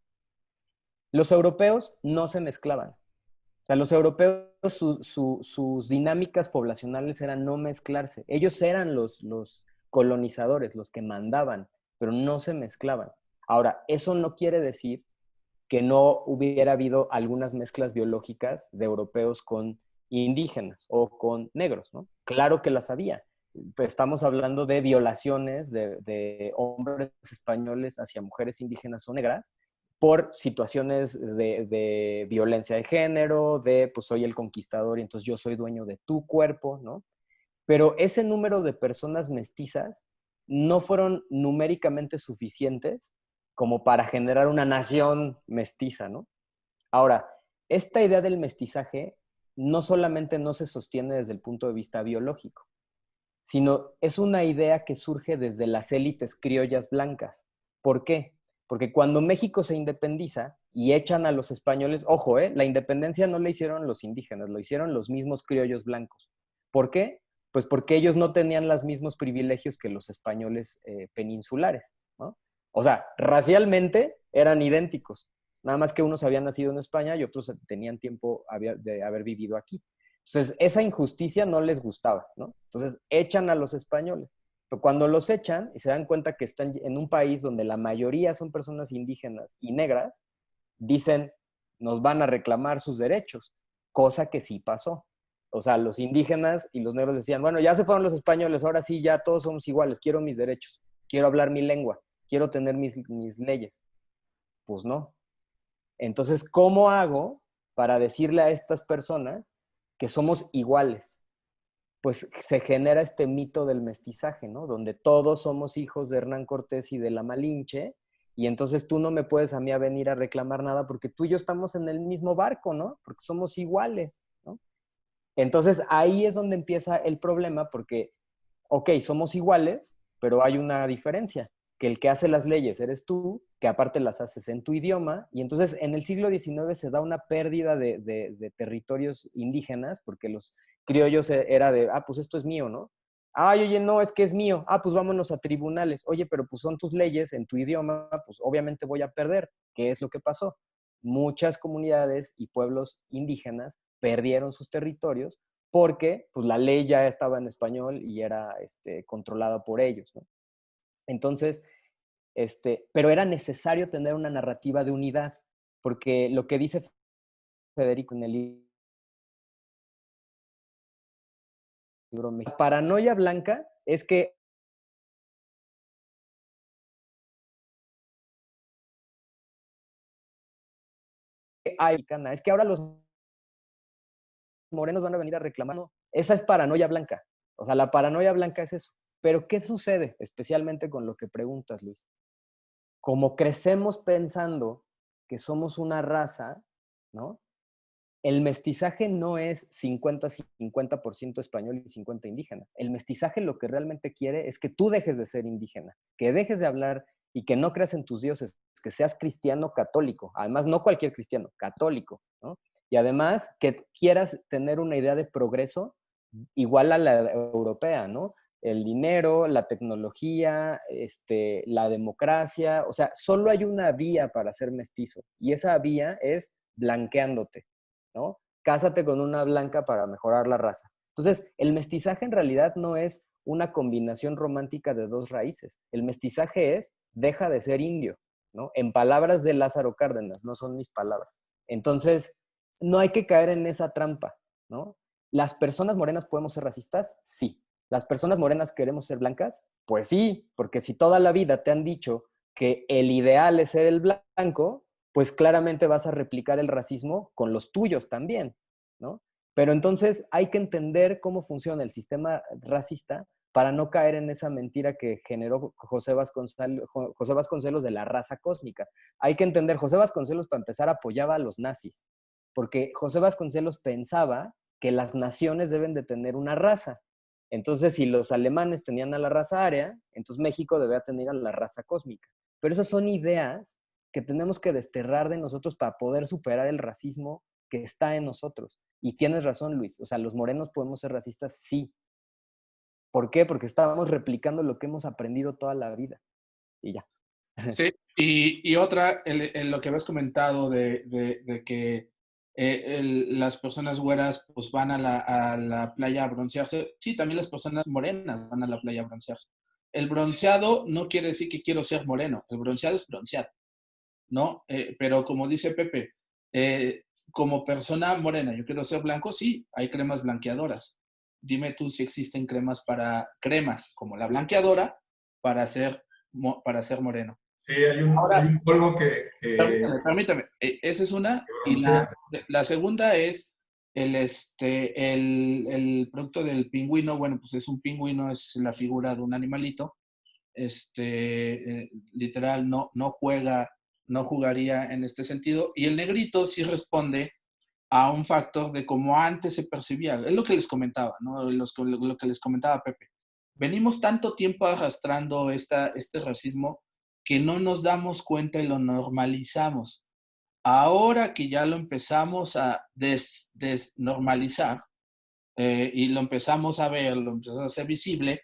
Los europeos no se mezclaban. O sea, los europeos, sus dinámicas poblacionales eran no mezclarse. Ellos eran los colonizadores, los que mandaban, pero no se mezclaban. Ahora, eso no quiere decir que no hubiera habido algunas mezclas biológicas de europeos con indígenas o con negros, ¿no? Claro que las había. Pues estamos hablando de violaciones de hombres españoles hacia mujeres indígenas o negras por situaciones de violencia de género, de pues soy el conquistador y entonces yo soy dueño de tu cuerpo, ¿no? Pero ese número de personas mestizas no fueron numéricamente suficientes como para generar una nación mestiza, ¿no? Ahora, esta idea del mestizaje no solamente no se sostiene desde el punto de vista biológico, sino es una idea que surge desde las élites criollas blancas. ¿Por qué? Porque cuando México se independiza y echan a los españoles, ojo, la independencia no la hicieron los indígenas, lo hicieron los mismos criollos blancos. ¿Por qué? Pues porque ellos no tenían los mismos privilegios que los españoles peninsulares, ¿no? O sea, racialmente eran idénticos, nada más que unos habían nacido en España y otros tenían tiempo de haber vivido aquí. Entonces, esa injusticia no les gustaba, ¿no? Entonces, echan a los españoles. Pero cuando los echan y se dan cuenta que están en un país donde la mayoría son personas indígenas y negras, dicen, nos van a reclamar sus derechos, cosa que sí pasó. O sea, los indígenas y los negros decían, bueno, ya se fueron los españoles, ahora sí, ya todos somos iguales, quiero mis derechos, quiero hablar mi lengua, quiero tener mis leyes. Pues no. Entonces, ¿cómo hago para decirle a estas personas que somos iguales? Pues se genera este mito del mestizaje, ¿no? Donde todos somos hijos de Hernán Cortés y de la Malinche, y entonces tú no me puedes a mí a venir a reclamar nada porque tú y yo estamos en el mismo barco, ¿no? Porque somos iguales, ¿no? Entonces ahí es donde empieza el problema porque, ok, somos iguales, pero hay una diferencia, que el que hace las leyes eres tú, que aparte las haces en tu idioma, y entonces en el siglo XIX se da una pérdida de territorios indígenas, porque los criollos era de, pues esto es mío, ¿no? Ay, oye, no, es que es mío. Pues vámonos a tribunales. Oye, pero pues son tus leyes en tu idioma, pues obviamente voy a perder. ¿Qué es lo que pasó? Muchas comunidades y pueblos indígenas perdieron sus territorios porque pues la ley ya estaba en español y era controlada por ellos, ¿no? Entonces, pero era necesario tener una narrativa de unidad, porque lo que dice Federico en el La paranoia blanca es que es que ahora los morenos van a venir a reclamar. No, esa es paranoia blanca. O sea, la paranoia blanca es eso. Pero ¿qué sucede? Especialmente con lo que preguntas, Luis. Como crecemos pensando que somos una raza, ¿no? El mestizaje no es 50% español y 50% indígena. El mestizaje lo que realmente quiere es que tú dejes de ser indígena, que dejes de hablar y que no creas en tus dioses, que seas cristiano católico. Además, no cualquier cristiano, católico, ¿no? Y además que quieras tener una idea de progreso igual a la europea, ¿no? El dinero, la tecnología, la democracia, o sea, solo hay una vía para ser mestizo y esa vía es blanqueándote, ¿no? Cásate con una blanca para mejorar la raza. Entonces, el mestizaje en realidad no es una combinación romántica de dos raíces. El mestizaje es, deja de ser indio, ¿no? En palabras de Lázaro Cárdenas, no son mis palabras. Entonces, no hay que caer en esa trampa, ¿no? ¿Las personas morenas podemos ser racistas? Sí. ¿Las personas morenas queremos ser blancas? Pues sí, porque si toda la vida te han dicho que el ideal es ser el blanco, pues claramente vas a replicar el racismo con los tuyos también, ¿no? Pero entonces hay que entender cómo funciona el sistema racista para no caer en esa mentira que generó José Vasconcelos de la raza cósmica. Hay que entender, José Vasconcelos para empezar apoyaba a los nazis, porque José Vasconcelos pensaba que las naciones deben de tener una raza. Entonces, si los alemanes tenían a la raza aria, entonces México debía tener a la raza cósmica. Pero esas son ideas que tenemos que desterrar de nosotros para poder superar el racismo que está en nosotros. Y tienes razón, Luis. O sea, los morenos podemos ser racistas, sí. ¿Por qué? Porque estábamos replicando lo que hemos aprendido toda la vida. Y ya. Sí, y otra, lo que habías comentado de que las personas güeras pues van a la playa a broncearse. Sí, también las personas morenas van a la playa a broncearse. El bronceado no quiere decir que quiero ser moreno. El bronceado es broncear, ¿no? Pero como dice Pepe, como persona morena, yo quiero ser blanco, sí, hay cremas blanqueadoras. Dime tú si existen cremas como la blanqueadora para ser moreno. Sí, hay un polvo que Permítame. Esa es una. Y broncea. la segunda es el producto del pingüino. Bueno, pues es un pingüino, es la figura de un animalito. Literal, no jugaría en este sentido. Y el negrito sí responde a un factor de cómo antes se percibía. Es lo que les comentaba, ¿no? Lo que les comentaba Pepe. Venimos tanto tiempo arrastrando este racismo que no nos damos cuenta y lo normalizamos. Ahora que ya lo empezamos a desnormalizar y lo empezamos a ver, lo empezamos a hacer visible,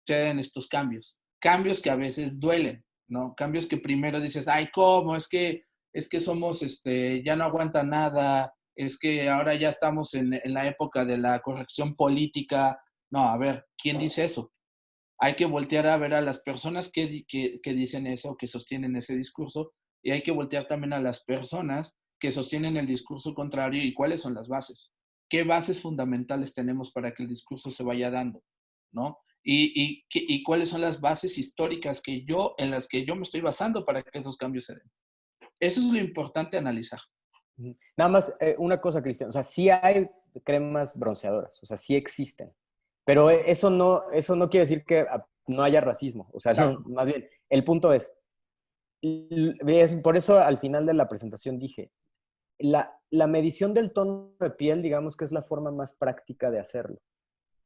suceden estos cambios. Cambios que a veces duelen, ¿no? Cambios que primero dices, ay, ¿cómo? Es que somos, ya no aguanta nada, es que ahora ya estamos en la época de la corrección política. No, a ver, ¿quién dice eso? Hay que voltear a ver a las personas que dicen eso, que sostienen ese discurso, y hay que voltear también a las personas que sostienen el discurso contrario y cuáles son las bases. ¿Qué bases fundamentales tenemos para que el discurso se vaya dando? ¿No? Y cuáles son las bases históricas en las que yo me estoy basando para que esos cambios se den. Eso es lo importante analizar. Nada más una cosa, Cristian. O sea, sí hay cremas bronceadoras, o sea, sí existen. Pero eso no quiere decir que no haya racismo. O sea, no, más bien, el punto es, por eso al final de la presentación dije, la medición del tono de piel, digamos que es la forma más práctica de hacerlo.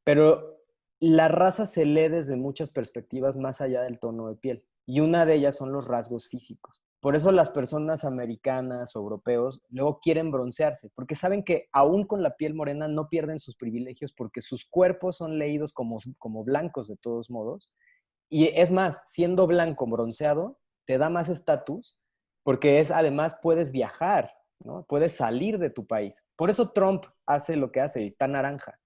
Pero la raza se lee desde muchas perspectivas más allá del tono de piel. Y una de ellas son los rasgos físicos. Por eso las personas americanas o europeos luego quieren broncearse, porque saben que aún con la piel morena no pierden sus privilegios porque sus cuerpos son leídos como blancos de todos modos. Y es más, siendo blanco bronceado, te da más estatus porque además puedes viajar, ¿no? Puedes salir de tu país. Por eso Trump hace lo que hace y está naranja,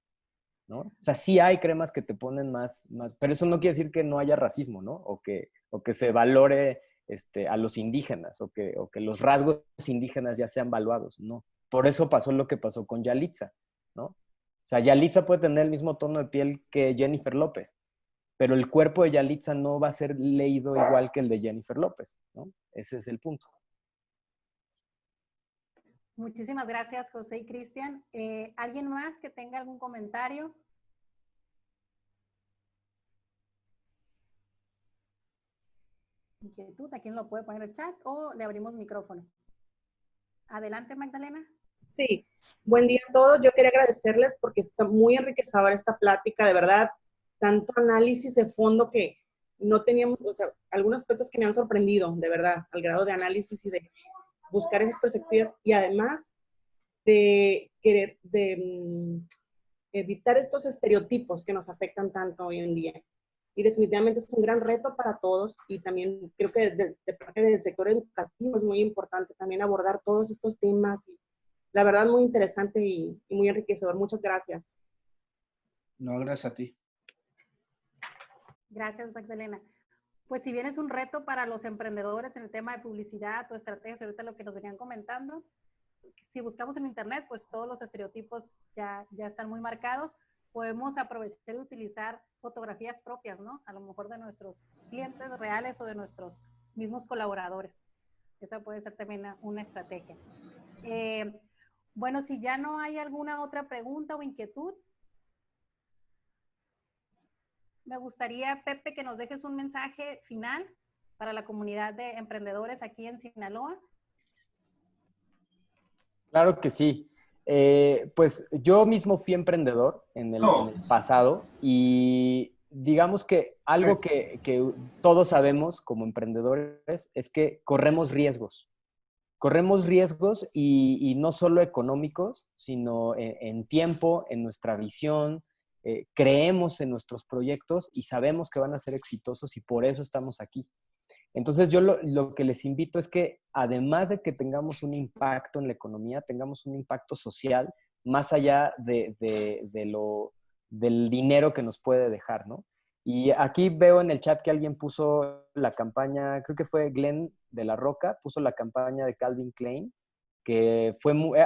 ¿no? O sea, sí hay cremas que te ponen más, pero eso no quiere decir que no haya racismo, ¿no? O que se valore a los indígenas, o que los rasgos indígenas ya sean valuados, ¿no? Por eso pasó lo que pasó con Yalitza, ¿no? O sea, Yalitza puede tener el mismo tono de piel que Jennifer López, pero el cuerpo de Yalitza no va a ser leído igual que el de Jennifer López, ¿no? Ese es el punto. Muchísimas gracias, José y Cristian. ¿Alguien más que tenga algún comentario? Inquietud, ¿a quién lo puede poner en el chat o le abrimos micrófono? Adelante, Magdalena. Sí, buen día a todos. Yo quería agradecerles porque está muy enriquecedora esta plática, de verdad, tanto análisis de fondo que no teníamos, o sea, algunos aspectos que me han sorprendido, de verdad, al grado de análisis y de buscar esas perspectivas y además de querer, evitar estos estereotipos que nos afectan tanto hoy en día. Y definitivamente es un gran reto para todos y también creo que de parte del sector educativo es muy importante también abordar todos estos temas. Y la verdad, muy interesante y muy enriquecedor. Muchas gracias. No, gracias a ti. Gracias, Magdalena. Pues si bien es un reto para los emprendedores en el tema de publicidad o estrategias, ahorita lo que nos venían comentando, si buscamos en internet, pues todos los estereotipos ya están muy marcados. Podemos aprovechar y utilizar fotografías propias, ¿no? A lo mejor de nuestros clientes reales o de nuestros mismos colaboradores. Esa puede ser también una estrategia. Bueno, si ya no hay alguna otra pregunta o inquietud, me gustaría, Pepe, que nos dejes un mensaje final para la comunidad de emprendedores aquí en Sinaloa. Claro que sí. Pues yo mismo fui emprendedor en el pasado y digamos que algo que todos sabemos como emprendedores es que corremos riesgos. Corremos riesgos y no solo económicos, sino en tiempo, en nuestra visión. Creemos en nuestros proyectos y sabemos que van a ser exitosos y por eso estamos aquí. Entonces yo lo que les invito es que además de que tengamos un impacto en la economía, tengamos un impacto social más allá del dinero que nos puede dejar, ¿no? Y aquí veo en el chat que alguien puso la campaña, creo que fue Glenn de la Roca, puso la campaña de Calvin Klein, que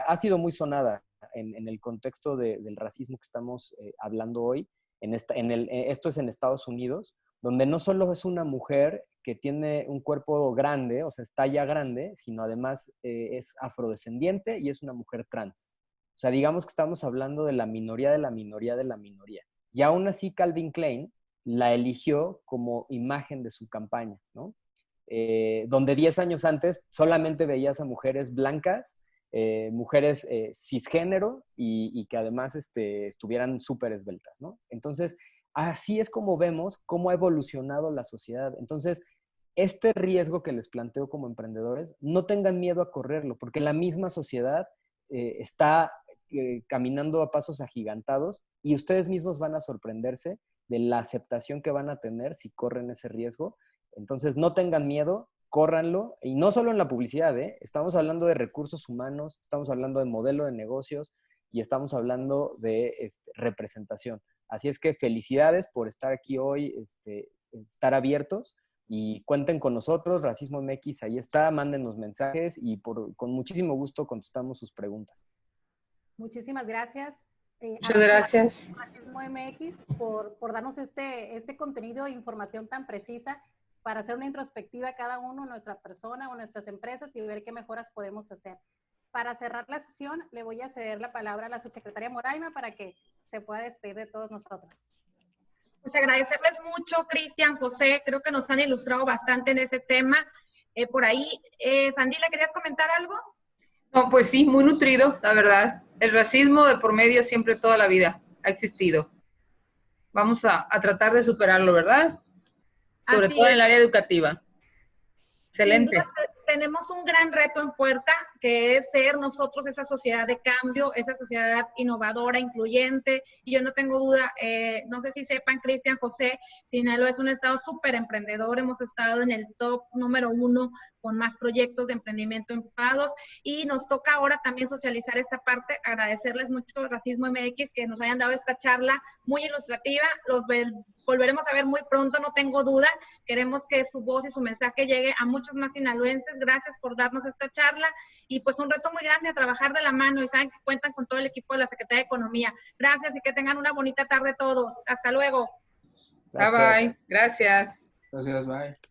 ha sido muy sonada en el contexto del racismo que estamos hablando hoy. Esto es en Estados Unidos, donde no solo es una mujer que tiene un cuerpo grande, o sea, es talla grande, sino además es afrodescendiente y es una mujer trans. O sea, digamos que estamos hablando de la minoría de la minoría de la minoría. Y aún así Calvin Klein la eligió como imagen de su campaña, ¿no? Donde 10 años antes solamente veías a mujeres blancas, mujeres cisgénero y que además estuvieran súper esbeltas, ¿no? Entonces, así es como vemos cómo ha evolucionado la sociedad. Entonces, este riesgo que les planteo como emprendedores, no tengan miedo a correrlo, porque la misma sociedad está caminando a pasos agigantados y ustedes mismos van a sorprenderse de la aceptación que van a tener si corren ese riesgo. Entonces, no tengan miedo, córranlo, y no solo en la publicidad, estamos hablando de recursos humanos, estamos hablando de modelo de negocios y estamos hablando de representación. Así es que felicidades por estar aquí hoy, estar abiertos y cuenten con nosotros, Racismo MX, ahí está, mándenos mensajes y con muchísimo gusto contestamos sus preguntas. Muchísimas gracias. Muchas gracias. Racismo MX por darnos este contenido e información tan precisa para hacer una introspectiva cada uno, nuestra persona o nuestras empresas y ver qué mejoras podemos hacer. Para cerrar la sesión, le voy a ceder la palabra a la subsecretaria Moraima para que se pueda despedir de todos nosotros. Pues agradecerles mucho, Cristian, José, creo que nos han ilustrado bastante en ese tema. Por ahí, Sandila, ¿querías comentar algo? No, pues sí, muy nutrido, la verdad. El racismo de por medio siempre toda la vida ha existido. Vamos a tratar de superarlo, ¿verdad? Sobre todo en el área educativa. Excelente. Sin duda, tenemos un gran reto en puerta, que es ser nosotros esa sociedad de cambio, esa sociedad innovadora, incluyente. Y yo no tengo duda, no sé si sepan, Cristian, José, Sinaloa es un estado súper emprendedor. Hemos estado en el top número 1 con más proyectos de emprendimiento empujados y nos toca ahora también socializar esta parte. Agradecerles mucho, Racismo MX, que nos hayan dado esta charla muy ilustrativa. Los volveremos a ver muy pronto, no tengo duda. Queremos que su voz y su mensaje llegue a muchos más sinaloenses. Gracias por darnos esta charla y pues un reto muy grande a trabajar de la mano y saben que cuentan con todo el equipo de la Secretaría de Economía. Gracias y que tengan una bonita tarde todos. Hasta luego. Bye bye. Gracias. Gracias, bye.